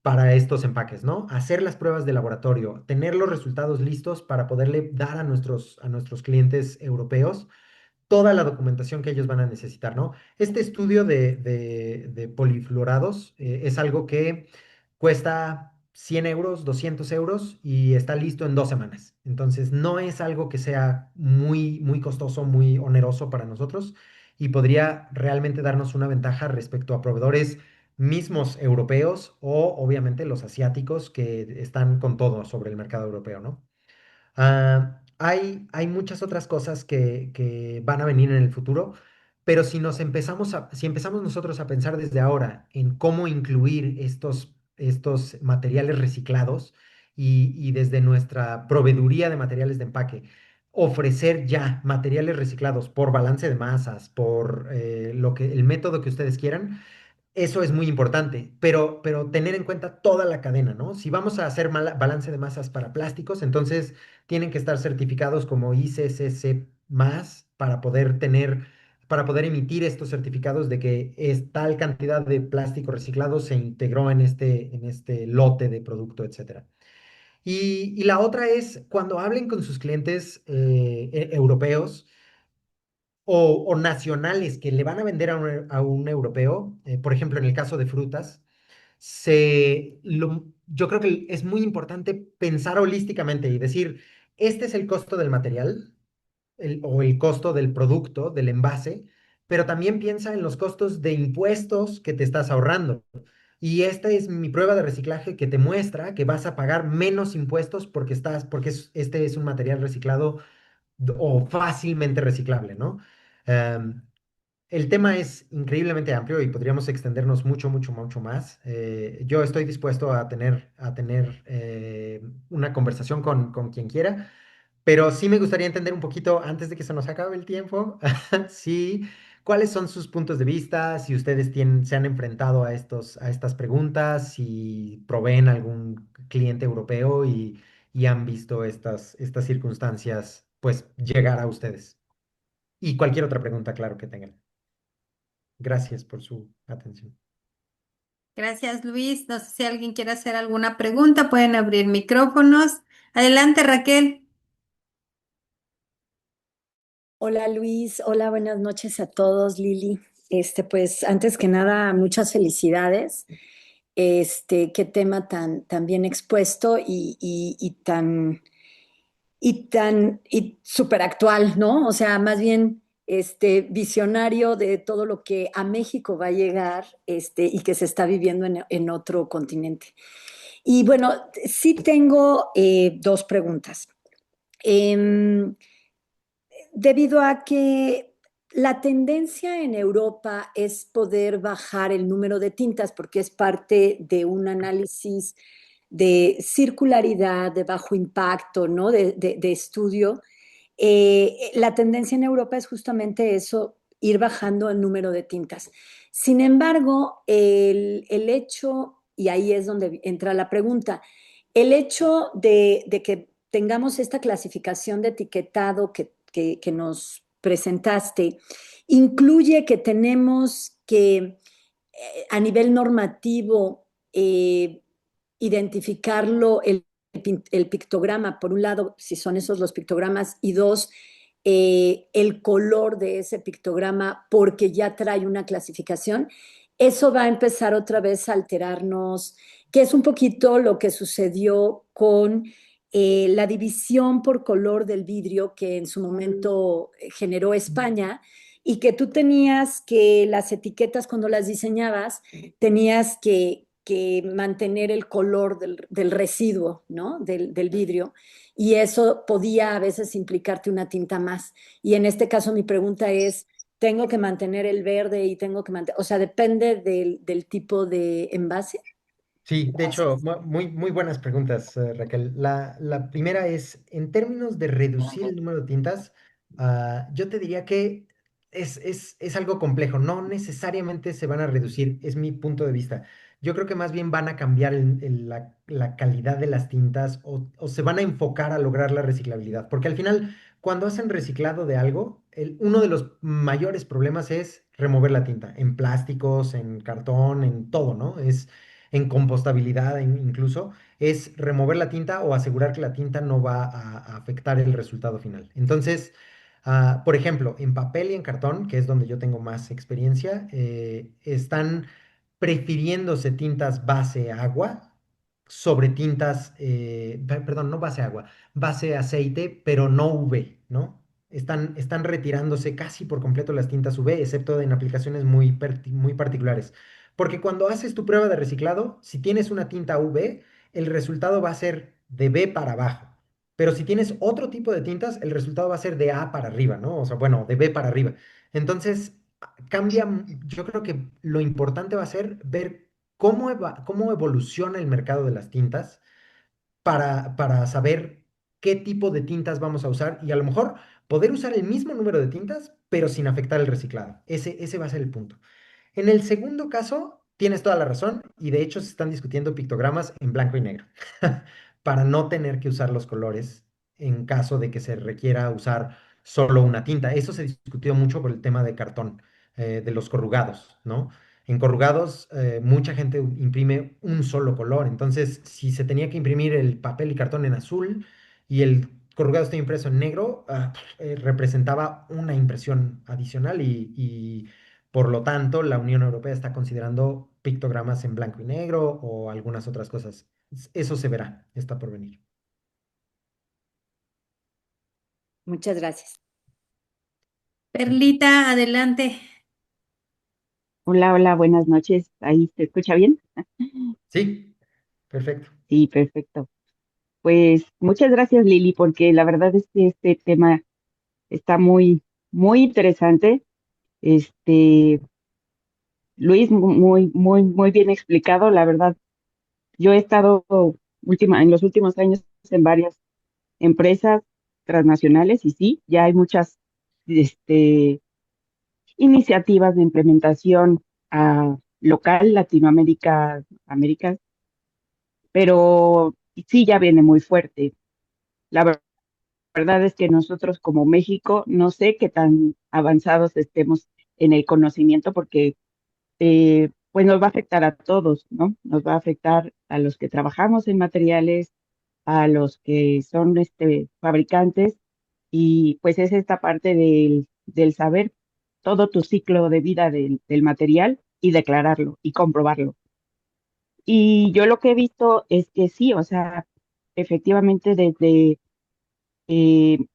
[SPEAKER 3] para estos empaques, ¿no? Hacer las pruebas de laboratorio, tener los resultados listos para poderle dar a nuestros clientes europeos toda la documentación que ellos van a necesitar, ¿no? Este estudio de polifluorados es algo que cuesta 100 euros, 200 euros y está listo en 2 semanas. Entonces, no es algo que sea muy, muy costoso, muy oneroso para nosotros y podría realmente darnos una ventaja respecto a proveedores mismos europeos o obviamente los asiáticos que están con todo sobre el mercado europeo, ¿no? Hay muchas otras cosas que van a venir en el futuro, pero si empezamos nosotros a pensar desde ahora en cómo incluir estos materiales reciclados y desde nuestra proveeduría de materiales de empaque, ofrecer ya materiales reciclados por balance de masas, por el método que ustedes quieran, eso es muy importante, pero tener en cuenta toda la cadena, ¿no? Si vamos a hacer balance de masas para plásticos, entonces tienen que estar certificados como ICCC más para poder emitir estos certificados de que es tal cantidad de plástico reciclado se integró en este lote de producto, etcétera. Y la otra es cuando hablen con sus clientes europeos o nacionales que le van a vender a un europeo, por ejemplo, en el caso de frutas, yo creo que es muy importante pensar holísticamente y decir, este es el costo del material o el costo del producto, del envase, pero también piensa en los costos de impuestos que te estás ahorrando. Y esta es mi prueba de reciclaje que te muestra que vas a pagar menos impuestos este es un material reciclado o fácilmente reciclable, ¿no? Em, el tema es increíblemente amplio y podríamos extendernos mucho, mucho, mucho más. Yo estoy dispuesto a tener una conversación con quien quiera, pero sí me gustaría entender un poquito, antes de que se nos acabe el tiempo, sí, cuáles son sus puntos de vista, si ustedes se han enfrentado a estas preguntas, si proveen algún cliente europeo y han visto estas circunstancias, pues llegar a ustedes. Y cualquier otra pregunta, claro, que tengan. Gracias por su atención.
[SPEAKER 1] Gracias, Luis. No sé si alguien quiere hacer alguna pregunta, pueden abrir micrófonos. Adelante, Raquel.
[SPEAKER 4] Hola Luis, hola, buenas noches a todos, Lili. Pues antes que nada, muchas felicidades. Qué tema tan bien expuesto y súper actual, ¿no? O sea, más bien visionario de todo lo que a México va a llegar, y que se está viviendo en otro continente. Y bueno, sí tengo dos preguntas. Em, Debido a que la tendencia en Europa es poder bajar el número de tintas porque es parte de un análisis de circularidad, de bajo impacto, ¿no? De estudio. La tendencia en Europa es justamente eso, ir bajando el número de tintas. Sin embargo, el hecho, y ahí es donde entra la pregunta, el hecho de que tengamos esta clasificación de etiquetado que nos presentaste, incluye que tenemos que, a nivel normativo, identificarlo, el pictograma, por un lado, si son esos los pictogramas, y dos, el color de ese pictograma, porque ya trae una clasificación, eso va a empezar otra vez a alterarnos, que es un poquito lo que sucedió con la división por color del vidrio que en su momento generó España, y que tú tenías que las etiquetas cuando las diseñabas, tenías que mantener el color del residuo, ¿no? Del vidrio, y eso podía a veces implicarte una tinta más. Y en este caso mi pregunta es, ¿tengo que mantener el verde y tengo que mantener, o sea, depende del tipo de envase?
[SPEAKER 3] Sí, de hecho,
[SPEAKER 4] Gracias.
[SPEAKER 3] muy buenas preguntas, Raquel. La primera es, en términos de reducir el número de tintas, yo te diría que es algo complejo. No necesariamente se van a reducir, es mi punto de vista. Yo creo que más bien van a cambiar la calidad de las tintas o se van a enfocar a lograr la reciclabilidad. Porque al final, cuando hacen reciclado de algo, uno de los mayores problemas es remover la tinta, en plásticos, en cartón, en todo, ¿no? En compostabilidad incluso, es remover la tinta o asegurar que la tinta no va a afectar el resultado final. Entonces, por ejemplo, en papel y en cartón, que es donde yo tengo más experiencia, están prefiriéndose tintas base agua sobre tintas, perdón, no base agua, base aceite, pero no UV, ¿no? Están retirándose casi por completo las tintas UV, excepto en aplicaciones muy particulares. Porque cuando haces tu prueba de reciclado, si tienes una tinta UV, el resultado va a ser de B para abajo. Pero si tienes otro tipo de tintas, el resultado va a ser de A para arriba, ¿no? O sea, bueno, de B para arriba. Entonces, cambia, yo creo que lo importante va a ser ver cómo evoluciona el mercado de las tintas para saber qué tipo de tintas vamos a usar y a lo mejor poder usar el mismo número de tintas, pero sin afectar el reciclado. Ese va a ser el punto. En el segundo caso, tienes toda la razón y de hecho se están discutiendo pictogramas en blanco y negro para no tener que usar los colores en caso de que se requiera usar solo una tinta. Eso se discutió mucho por el tema de cartón, de los corrugados, ¿no? En corrugados, mucha gente imprime un solo color. Entonces, si se tenía que imprimir el papel y cartón en azul y el corrugado está impreso en negro, representaba una impresión adicional y por lo tanto, la Unión Europea está considerando pictogramas en blanco y negro o algunas otras cosas. Eso se verá, está por venir.
[SPEAKER 4] Muchas gracias.
[SPEAKER 1] Perlita, adelante.
[SPEAKER 5] Hola, hola, buenas noches. ¿Ahí se escucha bien?
[SPEAKER 3] Sí, perfecto.
[SPEAKER 5] Sí, perfecto. Pues muchas gracias, Lili, porque la verdad es que este tema está muy interesante. Este, Luis, muy bien explicado. La verdad, yo he estado en los últimos años en varias empresas transnacionales y sí, ya hay muchas, iniciativas de implementación local, Latinoamérica, América, pero sí ya viene muy fuerte. La verdad es que nosotros como México, no sé qué tan avanzados estemos en el conocimiento, porque pues nos va a afectar a todos, ¿no? Nos va a afectar a los que trabajamos en materiales, a los que son fabricantes, y pues es esta parte del saber todo tu ciclo de vida del material y declararlo y comprobarlo. Y yo lo que he visto es que sí, o sea, efectivamente desde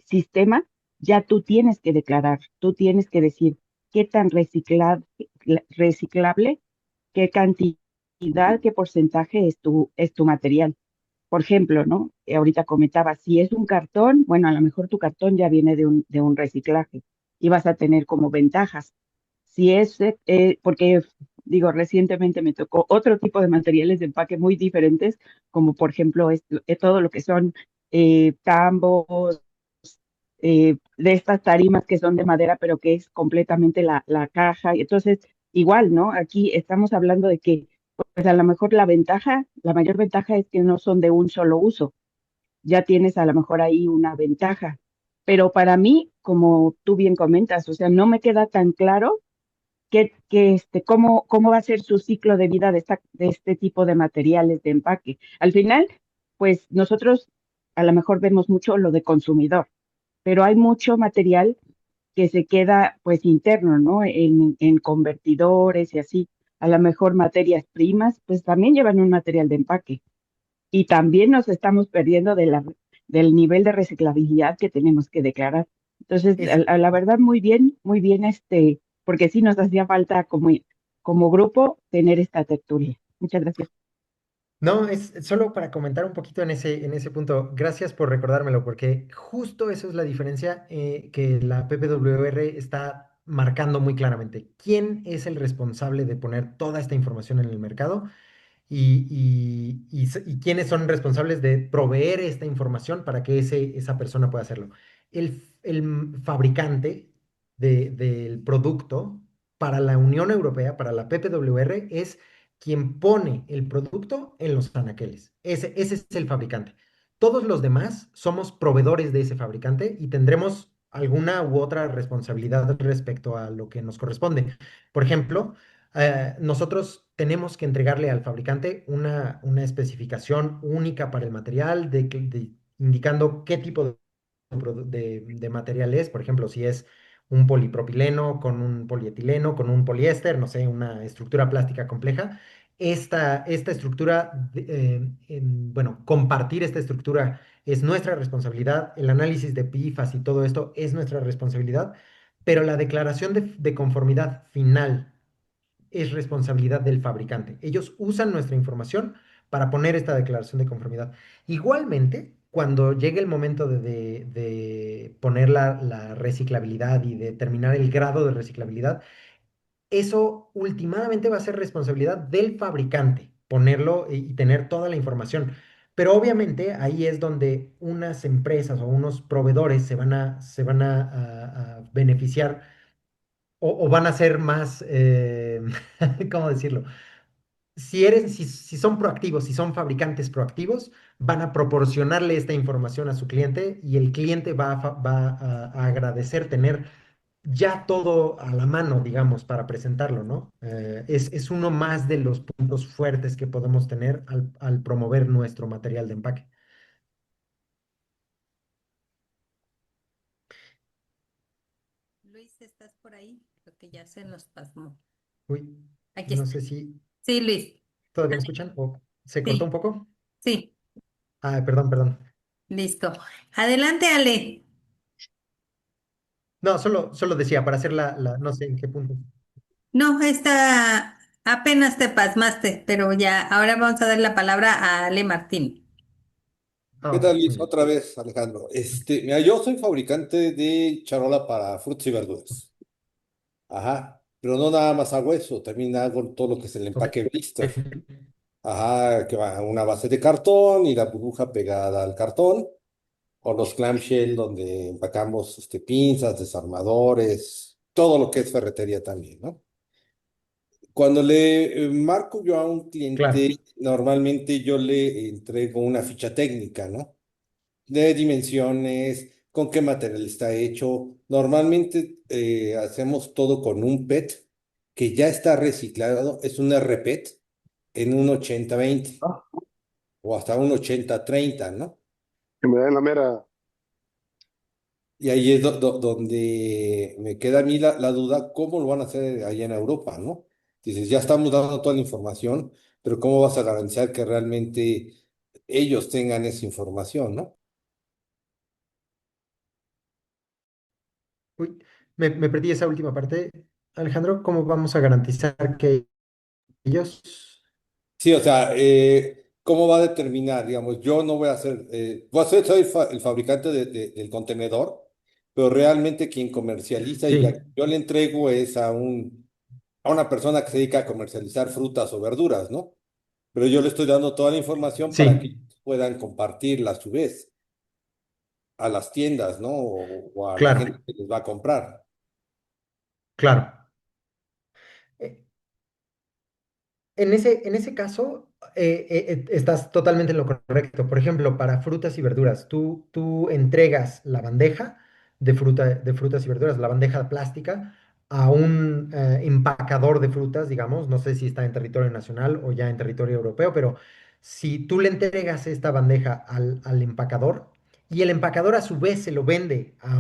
[SPEAKER 5] sistema ya tú tienes que declarar, tú tienes que decir qué tan reciclable, qué cantidad, qué porcentaje es tu material. Por ejemplo, ¿no? Ahorita comentaba, si es un cartón, bueno, a lo mejor tu cartón ya viene de un reciclaje y vas a tener como ventajas. Si es, porque digo, recientemente me tocó otro tipo de materiales de empaque muy diferentes, como por ejemplo todo lo que son tambos, de estas tarimas que son de madera, pero que es completamente la caja. Y entonces, igual, ¿no? Aquí estamos hablando de que, pues a lo mejor la mayor ventaja es que no son de un solo uso. Ya tienes a lo mejor ahí una ventaja. Pero para mí, como tú bien comentas, o sea, no me queda tan claro cómo va a ser su ciclo de vida de este tipo de materiales de empaque. Al final, pues nosotros a lo mejor vemos mucho lo de consumidor, pero hay mucho material que se queda pues interno, ¿no? En convertidores y así. A lo mejor materias primas, pues también llevan un material de empaque. Y también nos estamos perdiendo del nivel de reciclabilidad que tenemos que declarar. Entonces,
[SPEAKER 3] Es,
[SPEAKER 5] la verdad, muy bien, porque sí nos hacía falta como grupo tener esta tertulia. Muchas gracias.
[SPEAKER 3] no, es solo para comentar un poquito en ese punto. Gracias por recordármelo, porque justo eso es la diferencia que la PPWR está marcando muy claramente. ¿Quién es el responsable de poner toda esta información en el mercado? Y quiénes son responsables de proveer esta información para que esa persona pueda hacerlo. El fabricante del producto para la Unión Europea, para la PPWR, es quien pone el producto en los anaqueles. Ese es el fabricante. Todos los demás somos proveedores de ese fabricante y tendremos alguna u otra responsabilidad respecto a lo que nos corresponde. Por ejemplo, nosotros tenemos que entregarle al fabricante una especificación única para el material, indicando qué tipo de material es. Por ejemplo, si es un polipropileno con un polietileno, con un poliéster, no sé, una estructura plástica compleja. Esta estructura, bueno, compartir esta estructura es nuestra responsabilidad. El análisis de PIFAS y todo esto es nuestra responsabilidad, pero la declaración de conformidad final es responsabilidad del fabricante. Ellos usan nuestra información para poner esta declaración de conformidad. Igualmente, cuando llegue el momento de poner la reciclabilidad y determinar el grado de reciclabilidad, eso últimamente va a ser responsabilidad del fabricante, ponerlo y tener toda la información. Pero obviamente ahí es donde unas empresas o unos proveedores se van a beneficiar o van a ser más, ¿cómo decirlo? Si son proactivos, si son fabricantes proactivos, van a proporcionarle esta información a su cliente y el cliente va a agradecer tener ya todo a la mano, digamos, para presentarlo, ¿no? Es uno más de los puntos fuertes que podemos tener al promover nuestro material de empaque.
[SPEAKER 1] Luis, ¿estás por ahí? Creo que ya se nos pasmó.
[SPEAKER 3] Uy,
[SPEAKER 1] Aquí
[SPEAKER 3] no
[SPEAKER 1] está.
[SPEAKER 3] sé si
[SPEAKER 1] Sí, Luis.
[SPEAKER 3] todavía me escuchan o se cortó un
[SPEAKER 1] Sí,
[SPEAKER 3] poco.
[SPEAKER 1] sí,
[SPEAKER 3] Ah, perdón, perdón.
[SPEAKER 1] listo. Adelante, Ale.
[SPEAKER 3] No, solo decía para hacer no sé en qué punto.
[SPEAKER 1] No, esta apenas te pasmaste, pero ya, ahora vamos a dar la palabra a Ale Martín.
[SPEAKER 3] Ah,
[SPEAKER 6] ¿Qué
[SPEAKER 3] ok,
[SPEAKER 6] tal,
[SPEAKER 3] muy
[SPEAKER 6] Liz?
[SPEAKER 3] bien.
[SPEAKER 6] Otra vez, Alejandro. Mira, yo soy fabricante de charola para frutas y verduras. Ajá. Pero no nada más hago eso, también hago todo lo que es el
[SPEAKER 3] Ok.
[SPEAKER 6] empaque blister. Ajá, que va a una base de cartón y la burbuja pegada al cartón, o los clamshell donde empacamos pinzas, desarmadores, todo lo que es ferretería también, ¿no? Cuando le marco yo a un
[SPEAKER 3] Claro.
[SPEAKER 6] cliente, normalmente yo le entrego una ficha técnica, ¿no? De dimensiones, con qué material está hecho. Normalmente hacemos todo con un PET, que ya está reciclado es un RPET en un 80-20
[SPEAKER 7] Ah,
[SPEAKER 6] o hasta un 80-30, ¿no?
[SPEAKER 7] que me den la mera.
[SPEAKER 6] Y ahí es donde me queda a mí la duda, ¿cómo lo van a hacer allá en Europa, ¿no? Dices, ya estamos dando toda la información, pero ¿cómo vas a garantizar que realmente ellos tengan esa información, ¿no?
[SPEAKER 3] Uy, me perdí esa última parte. Alejandro, ¿cómo vamos a garantizar que ellos...
[SPEAKER 6] Sí, o sea, ¿cómo va a determinar? Digamos, yo no voy a hacer, soy el fabricante del contenedor, pero realmente quien comercializa y
[SPEAKER 3] Sí,
[SPEAKER 6] yo le entrego es a una persona que se dedica a comercializar frutas o verduras, ¿no? Pero yo le estoy dando toda la información para que
[SPEAKER 3] sí,
[SPEAKER 6] puedan compartirla a su vez a las tiendas, ¿no? O a la gente
[SPEAKER 3] claro,
[SPEAKER 6] que les va a comprar.
[SPEAKER 3] claro. Eh, en ese caso, estás totalmente en lo correcto. Por ejemplo, para frutas y verduras, tú entregas la bandeja de frutas y verduras, la bandeja plástica, a un empacador de frutas, digamos, no sé si está en territorio nacional o ya en territorio europeo, pero si tú le entregas esta bandeja al empacador y el empacador a su vez se lo vende a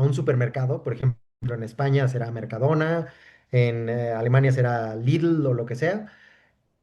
[SPEAKER 3] un supermercado, por ejemplo, en España será Mercadona, en Alemania será Lidl o lo que sea,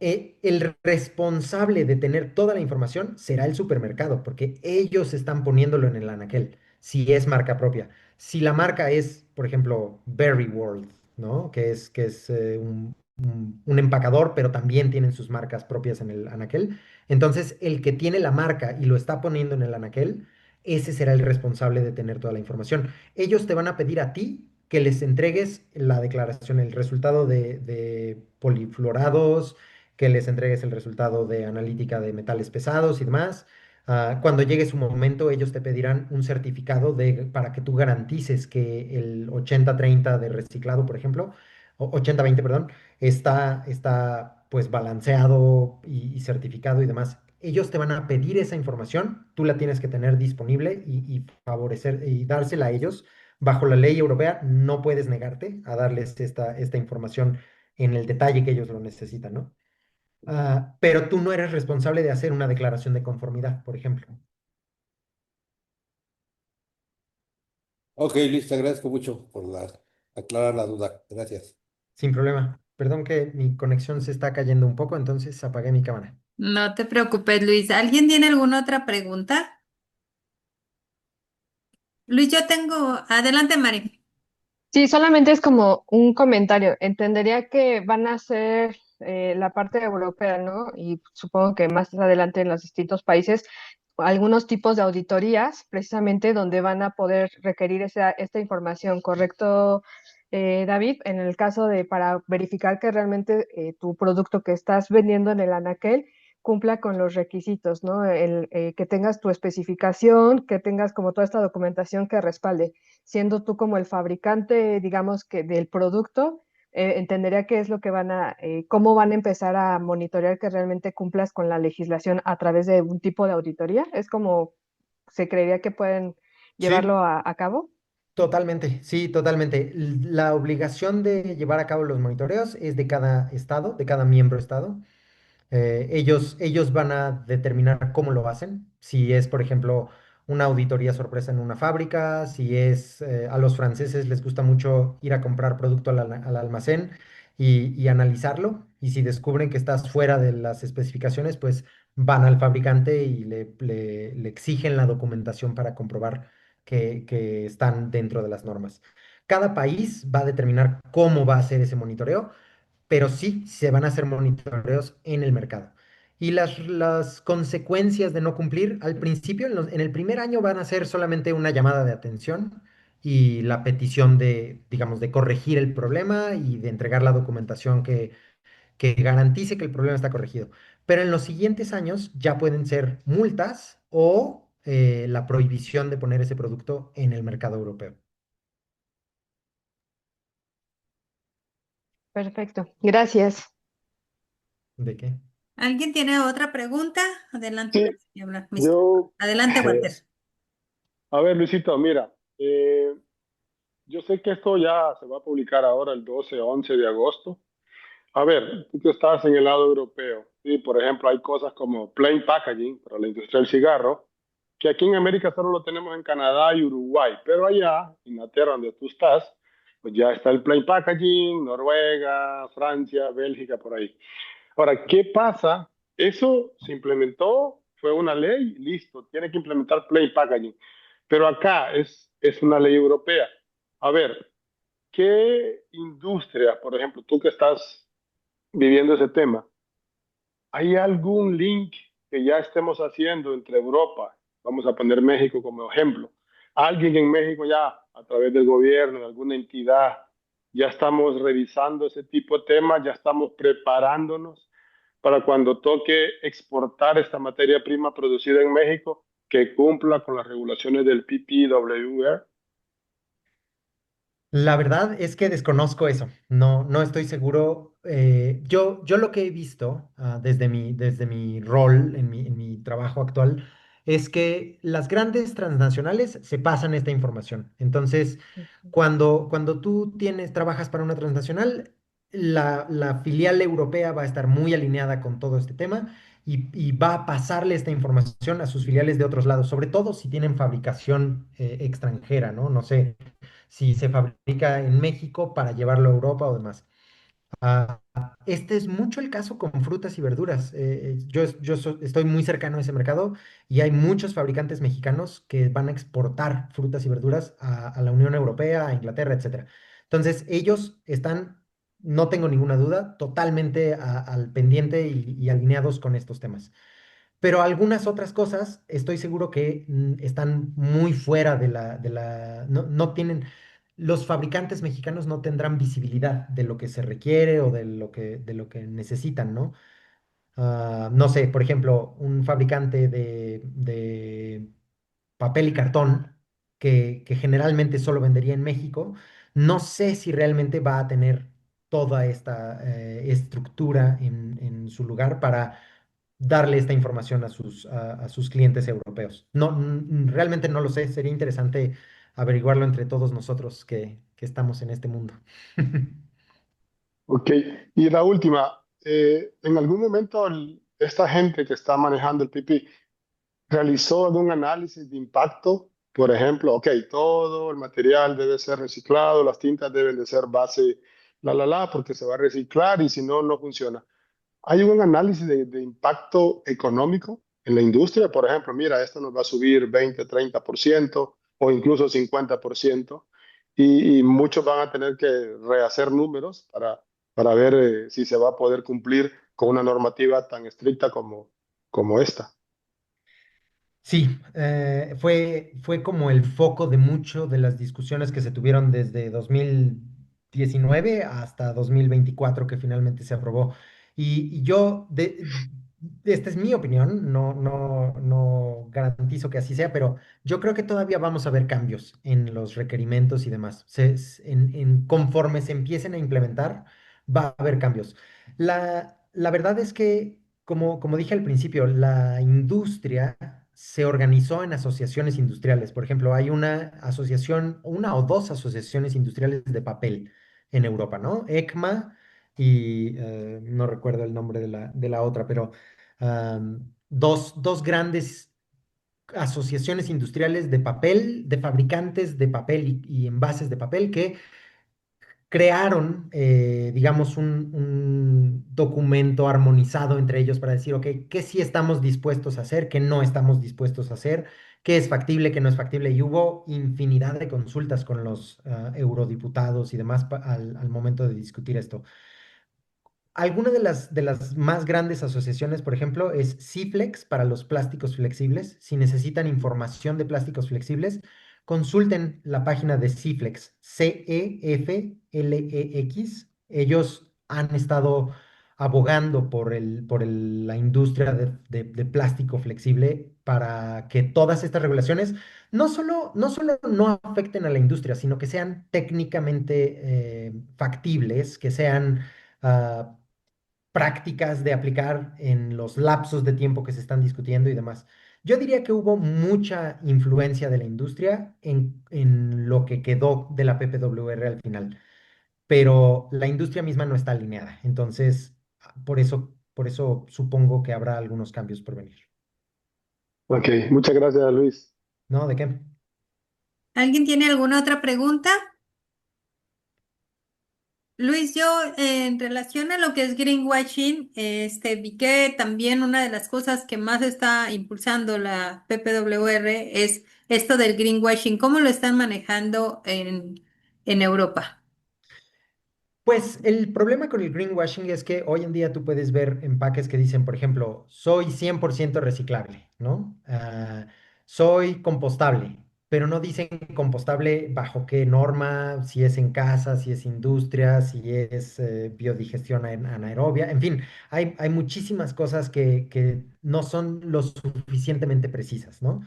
[SPEAKER 3] el responsable de tener toda la información será el supermercado, porque ellos están poniéndolo en el anaquel, si es marca propia. Si la marca es, por ejemplo, Berry World, ¿no? Que es un empacador, pero también tienen sus marcas propias en el anaquel. Entonces, el que tiene la marca y lo está poniendo en el anaquel, ese será el responsable de tener toda la información. Ellos te van a pedir a ti que les entregues la declaración, el resultado de polifluorados, que les entregues el resultado de analítica de metales pesados y demás. Cuando llegue su momento, ellos te pedirán un certificado para que tú garantices que el 80-30 de reciclado, por ejemplo, o 80-20, perdón, está pues balanceado y certificado y demás. Ellos te van a pedir esa información, tú la tienes que tener disponible y favorecer y dársela a ellos. Bajo la ley europea no puedes negarte a darles esta información en el detalle que ellos lo necesitan, ¿no? Pero tú no eres responsable de hacer una declaración de conformidad, por ejemplo,
[SPEAKER 6] Ok, Luis, te agradezco mucho por aclarar la duda. Gracias.
[SPEAKER 3] sin problema. Perdón que mi conexión se está cayendo un poco, entonces apagué mi cámara.
[SPEAKER 1] No te preocupes, Luis. ¿Alguien tiene alguna otra pregunta? Luis, yo tengo. Adelante, Mari.
[SPEAKER 8] Sí, solamente es como un comentario. Entendería que van a ser la parte europea, ¿no? Y supongo que más adelante en los distintos países, algunos tipos de auditorías, precisamente donde van a poder requerir esta información, ¿correcto, David? En el caso de para verificar que realmente tu producto que estás vendiendo en el anaquel cumpla con los requisitos, ¿no? Que tengas tu especificación, que tengas como toda esta documentación que respalde siendo tú como el fabricante, digamos que del producto, entendería qué es lo que cómo van a empezar a monitorear que realmente cumplas con la legislación a través de un tipo de auditoría. Es como se creería que pueden llevarlo
[SPEAKER 3] Sí,
[SPEAKER 8] a cabo.
[SPEAKER 3] totalmente, sí, totalmente. La obligación de llevar a cabo los monitoreos es de cada estado, de cada miembro estado. Ellos van a determinar cómo lo hacen. Si es, por ejemplo, una auditoría sorpresa en una fábrica, si es, a los franceses les gusta mucho ir a comprar producto al almacén y analizarlo. Y si descubren que estás fuera de las especificaciones, pues van al fabricante y le exigen la documentación para comprobar que están dentro de las normas. Cada país va a determinar cómo va a hacer ese monitoreo, pero sí se van a hacer monitoreos en el mercado. Y las consecuencias de no cumplir, al principio, en el primer año van a ser solamente una llamada de atención y la petición de, digamos, de corregir el problema y de entregar la documentación que garantice que el problema está corregido. Pero en los siguientes años ya pueden ser multas o la prohibición de poner ese producto en el mercado europeo.
[SPEAKER 8] Perfecto. Gracias.
[SPEAKER 3] ¿De qué?
[SPEAKER 1] ¿Alguien tiene otra pregunta? Adelante.
[SPEAKER 7] Sí,
[SPEAKER 1] Sí,
[SPEAKER 7] yo,
[SPEAKER 1] Adelante,
[SPEAKER 7] eh,
[SPEAKER 1] Walter.
[SPEAKER 7] a ver, Luisito, mira, yo sé que esto ya se va a publicar ahora el 12 o 11 de agosto. A ver, tú que estás en el lado europeo, ¿sí? Por ejemplo, hay cosas como plain packaging para la industria del cigarro, que aquí en América solo lo tenemos en Canadá y Uruguay, pero allá, en Inglaterra, donde tú estás, pues ya está el plain packaging, Noruega, Francia, Bélgica, por ahí. Ahora, ¿qué pasa? Eso se implementó, fue una ley, listo, tiene que implementar plain packaging, pero acá es una ley europea. A ver, ¿qué industria, por ejemplo, tú que estás viviendo ese tema, hay algún link que ya estemos haciendo entre Europa? Vamos a poner México como ejemplo. Alguien en México ya, a través del gobierno, de alguna entidad, ya estamos revisando ese tipo de temas, ya estamos preparándonos para cuando toque exportar esta materia prima producida en México, que cumpla con las regulaciones del PPWR.
[SPEAKER 3] La verdad es que desconozco eso, no, no estoy seguro. Yo lo que he visto desde mi rol en mi trabajo actual es que las grandes transnacionales se pasan esta información. Entonces, cuando tú trabajas para una transnacional, la filial europea va a estar muy alineada con todo este tema y va a pasarle esta información a sus filiales de otros lados, sobre todo si tienen fabricación extranjera, ¿no? No sé si se fabrica en México para llevarlo a Europa o demás. Este es mucho el caso con frutas y verduras. Estoy muy cercano a ese mercado y hay muchos fabricantes mexicanos que van a exportar frutas y verduras a la Unión Europea, a Inglaterra, etcétera. Entonces, ellos están, no tengo ninguna duda, totalmente al pendiente y alineados con estos temas. Pero algunas otras cosas estoy seguro que están muy fuera no tienen, los fabricantes mexicanos no tendrán visibilidad de lo que se requiere o de lo que necesitan, ¿no? No sé, por ejemplo, un fabricante de papel y cartón que generalmente solo vendería en México, no sé si realmente va a tener toda esta estructura en su lugar para darle esta información a sus clientes europeos. No, realmente no lo sé, sería interesante averiguarlo entre todos nosotros que estamos en este mundo.
[SPEAKER 7] Ok, y la última, ¿en algún momento esta gente que está manejando el PP realizó algún análisis de impacto? Por ejemplo, ok, todo el material debe ser reciclado, las tintas deben de ser base, porque se va a reciclar y si no, no funciona. ¿Hay un análisis de impacto económico en la industria? Por ejemplo, mira, esto nos va a subir 20, 30% o incluso 50%, y muchos van a tener que rehacer números para ver si se va a poder cumplir con una normativa tan estricta como esta.
[SPEAKER 3] Sí, fue como el foco de mucho de las discusiones que se tuvieron desde 2019 hasta 2024 que finalmente se aprobó. Y esta es mi opinión, no garantizo que así sea, pero yo creo que todavía vamos a ver cambios en los requerimientos y demás. Conforme se empiecen a implementar, va a haber cambios. La verdad es que, como dije al principio, la industria se organizó en asociaciones industriales. Por ejemplo, hay una asociación, una o dos asociaciones industriales de papel en Europa, ¿no? ECMA y no recuerdo el nombre de la otra, pero dos grandes asociaciones industriales de papel, de fabricantes de papel y envases de papel que crearon, digamos, un documento armonizado entre ellos para decir, ok, qué sí estamos dispuestos a hacer, qué no estamos dispuestos a hacer, qué es factible, qué no es factible. Y hubo infinidad de consultas con los eurodiputados y demás al momento de discutir esto. Alguna de las más grandes asociaciones, por ejemplo, es Ciflex para los plásticos flexibles. Si necesitan información de plásticos flexibles, consulten la página de Ciflex, CEFLEX. Ellos han estado abogando la industria de plástico flexible para que todas estas regulaciones no solo no afecten a la industria, sino que sean técnicamente factibles, que sean ah, prácticas de aplicar en los lapsos de tiempo que se están discutiendo y demás. Yo diría que hubo mucha influencia de la industria en lo que quedó de la PPWR al final, pero la industria misma no está alineada. Entonces, por eso supongo que habrá algunos cambios por venir.
[SPEAKER 7] Ok, muchas gracias, Luis.
[SPEAKER 3] ¿No? ¿De qué?
[SPEAKER 1] ¿Alguien tiene alguna otra pregunta? Luis, yo en relación a lo que es greenwashing, vi que también una de las cosas que más está impulsando la PPWR es esto del greenwashing. ¿Cómo lo están manejando en Europa?
[SPEAKER 3] Pues el problema con el greenwashing es que hoy en día tú puedes ver empaques que dicen, por ejemplo, soy 100% reciclable, ¿no? Soy compostable, pero no dicen compostable bajo qué norma, si es en casa, si es industria, si es biodigestión anaerobia, en fin, hay muchísimas cosas que no son lo suficientemente precisas, ¿no?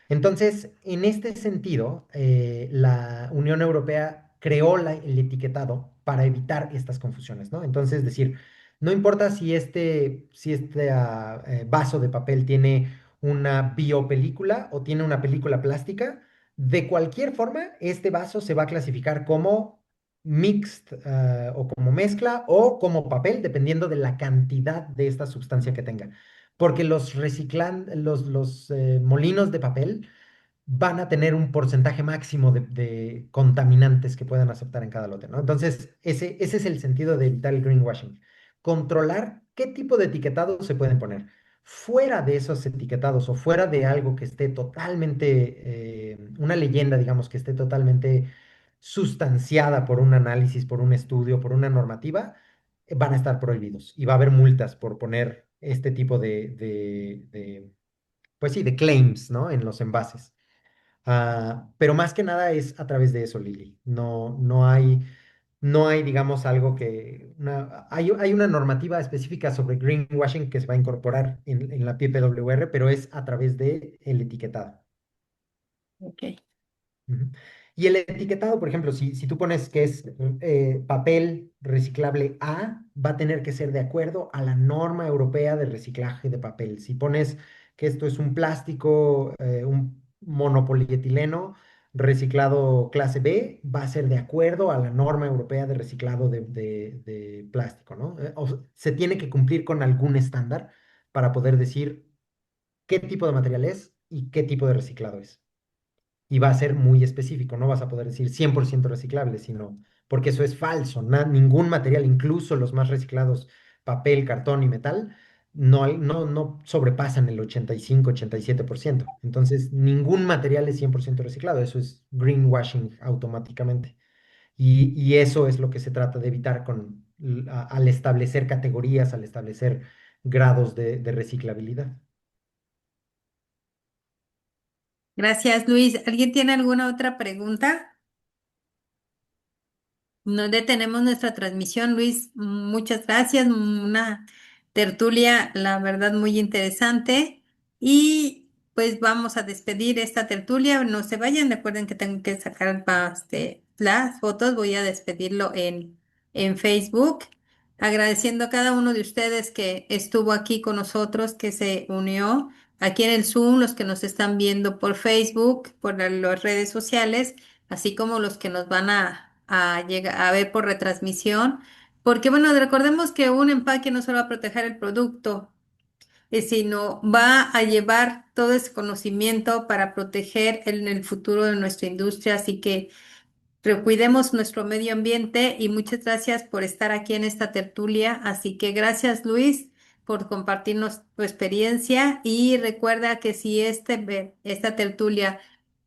[SPEAKER 3] Entonces, en este sentido, la Unión Europea creó el etiquetado para evitar estas confusiones, ¿no? Entonces, decir, no importa si este vaso de papel tiene una biopelícula o tiene una película plástica, de cualquier forma, este vaso se va a clasificar como mixed, o como mezcla o como papel, dependiendo de la cantidad de esta sustancia que tenga. Porque los molinos de papel van a tener un porcentaje máximo de contaminantes que puedan aceptar en cada lote, ¿no? Entonces, ese es el sentido de evitar el greenwashing. Controlar qué tipo de etiquetados se pueden poner. Fuera de esos etiquetados o fuera de algo que esté totalmente, una leyenda, digamos, que esté totalmente sustanciada por un análisis, por un estudio, por una normativa, van a estar prohibidos y va a haber multas por poner este tipo pues sí, de claims, ¿no? En los envases. Pero más que nada es a través de eso, Lili. No hay, digamos, algo hay una normativa específica sobre greenwashing que se va a incorporar en la PPWR, pero es a través de el etiquetado.
[SPEAKER 1] Ok.
[SPEAKER 3] Ujú. Y el etiquetado, por ejemplo, si tú pones que es papel reciclable A, va a tener que ser de acuerdo a la norma europea de reciclaje de papel. Si pones que esto es un plástico, un monopolietileno reciclado clase B, va a ser de acuerdo a la norma europea de reciclado de plástico, ¿no? Se tiene que cumplir con algún estándar para poder decir qué tipo de material es y qué tipo de reciclado es y va a ser muy específico, no vas a poder decir 100% reciclable, sino porque eso es falso, ningún material, incluso los más reciclados, papel, cartón y metal, no sobrepasan el 85-87%. Entonces, ningún material es 100% reciclado, eso es greenwashing automáticamente. Y eso es lo que se trata de evitar al establecer categorías, al establecer grados de reciclabilidad.
[SPEAKER 1] Gracias, Luis. ¿Alguien tiene alguna otra pregunta? No detenemos nuestra transmisión, Luis. Muchas gracias. Una tertulia, la verdad, muy interesante. Y pues vamos a despedir esta tertulia. No se vayan, recuerden que tengo que sacar las fotos. Voy a despedirlo en Facebook. Agradeciendo a cada uno de ustedes que estuvo aquí con nosotros, que se unió aquí en el Zoom, los que nos están viendo por Facebook, por las redes sociales así como los que nos van a llegar a ver por retransmisión, porque bueno, recordemos que un empaque no solo va a proteger el producto, sino va a llevar todo ese conocimiento para proteger en el futuro de nuestra industria, así que cuidemos nuestro medio ambiente y muchas gracias por estar aquí en esta tertulia, así que gracias Luis por compartirnos tu experiencia y recuerda que si esta tertulia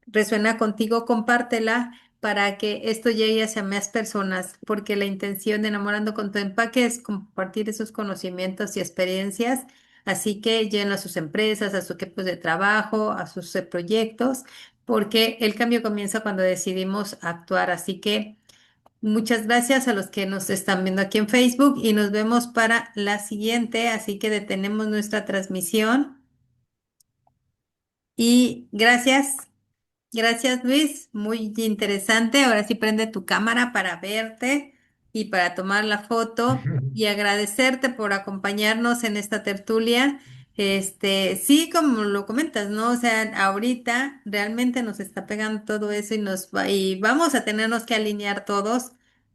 [SPEAKER 1] resuena contigo, compártela para que esto llegue hacia más personas, porque la intención de Enamorando con tu empaque es compartir esos conocimientos y experiencias, así que llévenlo a sus empresas, a sus equipos de trabajo, a sus proyectos, porque el cambio comienza cuando decidimos actuar, así que muchas gracias a los que nos están viendo aquí en Facebook y nos vemos para la siguiente, así que detenemos nuestra transmisión y gracias. Gracias, Luis. Muy interesante. Ahora sí prende tu cámara para verte y para tomar la foto y agradecerte por acompañarnos en esta tertulia. Sí, como lo comentas, ¿no? O sea, ahorita realmente nos está pegando todo eso y vamos a tenernos que alinear todos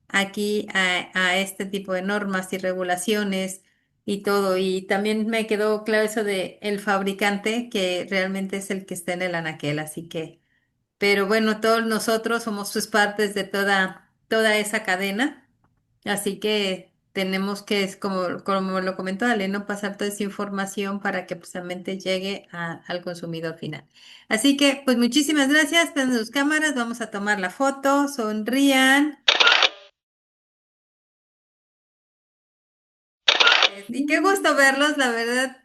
[SPEAKER 1] aquí a este tipo de normas y regulaciones y todo. Y también me quedó claro eso de el fabricante, que realmente es el que está en el anaquel, así que, pero bueno, todos nosotros somos sus partes de toda esa cadena. Así que tenemos que, es como lo comentó Ale, no pasar toda esa información para que precisamente llegue al consumidor final. Así que, pues muchísimas gracias. Prenden sus cámaras, vamos a tomar la foto, sonrían. Y qué gusto verlos, la verdad.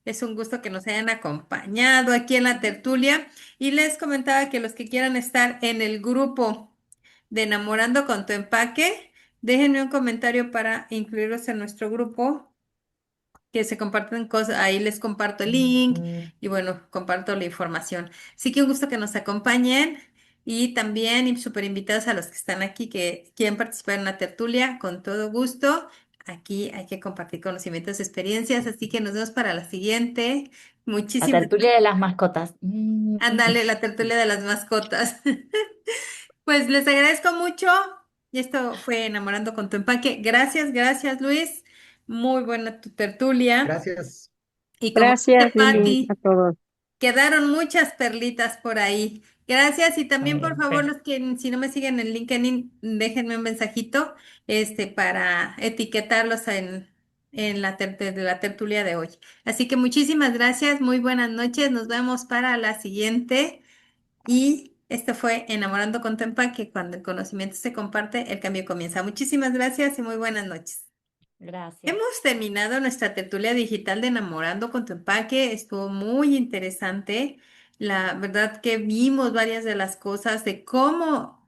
[SPEAKER 1] Es un gusto que nos hayan acompañado aquí en la tertulia. Y les comentaba que los que quieran estar en el grupo de Enamorando con tu empaque, déjenme un comentario para incluirlos en nuestro grupo, que se comparten cosas, ahí les comparto el link y bueno, comparto la información. Sí que un gusto que nos acompañen y también súper invitados a los que están aquí que quieren participar en la tertulia, con todo gusto. Aquí hay que compartir conocimientos, experiencias, así que nos vemos para la siguiente.
[SPEAKER 2] La
[SPEAKER 1] Muchísimas
[SPEAKER 2] tertulia
[SPEAKER 1] gracias.
[SPEAKER 2] de las mascotas.
[SPEAKER 1] Ándale, la tertulia de las mascotas. Pues les agradezco mucho. Y esto fue Enamorando con tu empaque. Gracias, gracias, Luis. Muy buena tu tertulia.
[SPEAKER 3] Gracias.
[SPEAKER 1] Y como dice
[SPEAKER 5] Gracias, Lili, a
[SPEAKER 1] Patti,
[SPEAKER 5] todos.
[SPEAKER 1] quedaron muchas perlitas por ahí. Gracias. Y también, por favor,
[SPEAKER 2] Excelente.
[SPEAKER 1] los que si no me siguen en LinkedIn, déjenme un mensajito, para etiquetarlos en de la tertulia de hoy. Así que muchísimas gracias. Muy buenas noches. Nos vemos para la siguiente. Y esto fue Enamorando con tu empaque. Cuando el conocimiento se comparte, el cambio comienza. Muchísimas gracias y muy buenas noches.
[SPEAKER 2] Gracias.
[SPEAKER 1] Hemos terminado nuestra tertulia digital de Enamorando con tu empaque. Estuvo muy interesante. La verdad que vimos varias de las cosas de cómo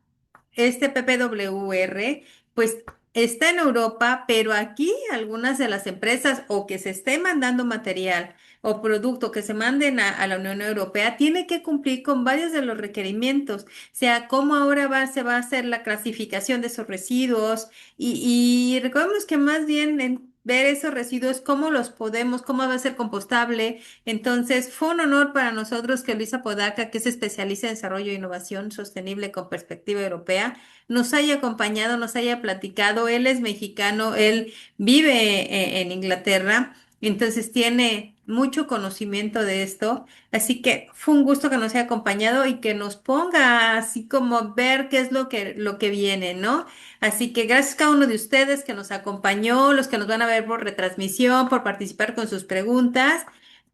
[SPEAKER 1] este PPWR, pues está en Europa, pero aquí algunas de las empresas o que se esté mandando material o producto que se manden a la Unión Europea, tiene que cumplir con varios de los requerimientos, o sea, cómo ahora se va a hacer la clasificación de esos residuos y recordemos que más bien en ver esos residuos, cómo va a ser compostable. Entonces, fue un honor para nosotros que Luisa Podaca, que es especialista en desarrollo e innovación sostenible con perspectiva europea, nos haya acompañado, nos haya platicado. Él es mexicano, él vive en Inglaterra, entonces tiene mucho conocimiento de esto. Así que fue un gusto que nos haya acompañado y que nos ponga así como ver qué es lo que viene, ¿no? Así que gracias a cada uno de ustedes que nos acompañó, los que nos van a ver por retransmisión, por participar con sus preguntas,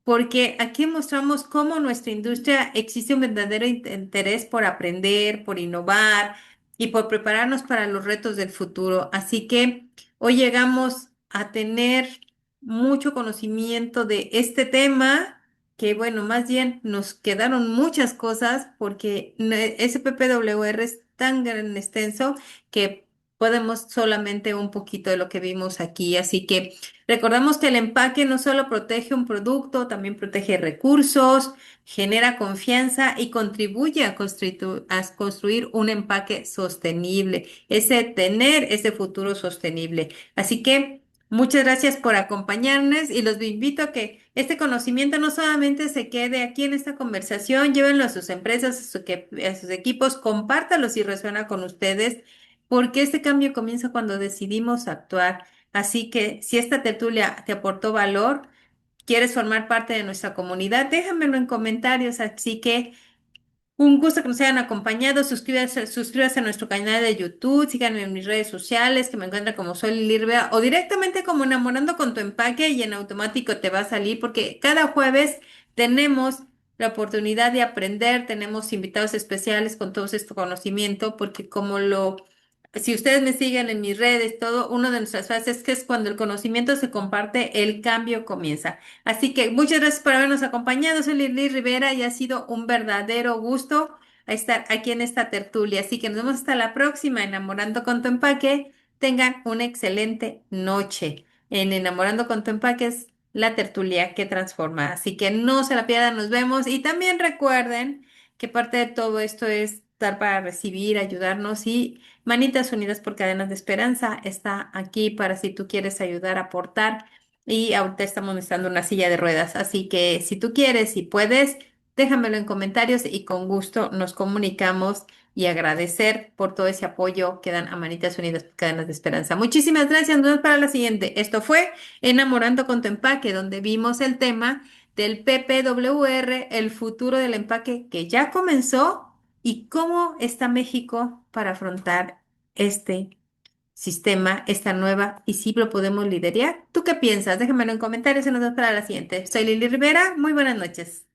[SPEAKER 1] porque aquí mostramos cómo nuestra industria existe un verdadero interés por aprender, por innovar y por prepararnos para los retos del futuro. Así que hoy llegamos a tener mucho conocimiento de este tema, que bueno, más bien nos quedaron muchas cosas porque ese PPWR es tan gran extenso que podemos solamente un poquito de lo que vimos aquí. Así que recordamos que el empaque no solo protege un producto, también protege recursos, genera confianza y contribuye a construir un empaque sostenible, tener ese futuro sostenible. Así que muchas gracias por acompañarnos y los invito a que este conocimiento no solamente se quede aquí en esta conversación, llévenlo a sus empresas, a sus equipos, compártalo si resuena con ustedes, porque este cambio comienza cuando decidimos actuar. Así que si esta tertulia te aportó valor, quieres formar parte de nuestra comunidad, déjamelo en comentarios. Así que un gusto que nos hayan acompañado. Suscríbase a nuestro canal de YouTube, síganme en mis redes sociales, que me encuentran como Soy Lili Rivera, o directamente como Enamorando con tu empaque, y en automático te va a salir, porque cada jueves tenemos la oportunidad de aprender, tenemos invitados especiales con todo este conocimiento, porque si ustedes me siguen en mis redes, todo, una de nuestras frases que es cuando el conocimiento se comparte, el cambio comienza. Así que muchas gracias por habernos acompañado. Soy Lili Rivera y ha sido un verdadero gusto estar aquí en esta tertulia. Así que nos vemos hasta la próxima, Enamorando con tu empaque. Tengan una excelente noche. En Enamorando con tu empaque es la tertulia que transforma. Así que no se la pierdan, nos vemos. Y también recuerden que parte de todo esto es dar para recibir, ayudarnos, y Manitas Unidas por Cadenas de Esperanza está aquí para si tú quieres ayudar, aportar y ahorita estamos necesitando una silla de ruedas. Así que si tú quieres, si puedes, déjamelo en comentarios y con gusto nos comunicamos y agradecer por todo ese apoyo que dan a Manitas Unidas, Cadenas de Esperanza. Muchísimas gracias. Nos vemos para la siguiente. Esto fue Enamorando con tu empaque, donde vimos el tema del PPWR, el futuro del empaque que ya comenzó y cómo está México para afrontar este sistema, esta nueva, y si lo podemos liderar. ¿Tú qué piensas? Déjamelo en comentarios y nos vemos para la siguiente. Soy Lili Rivera. Muy buenas noches.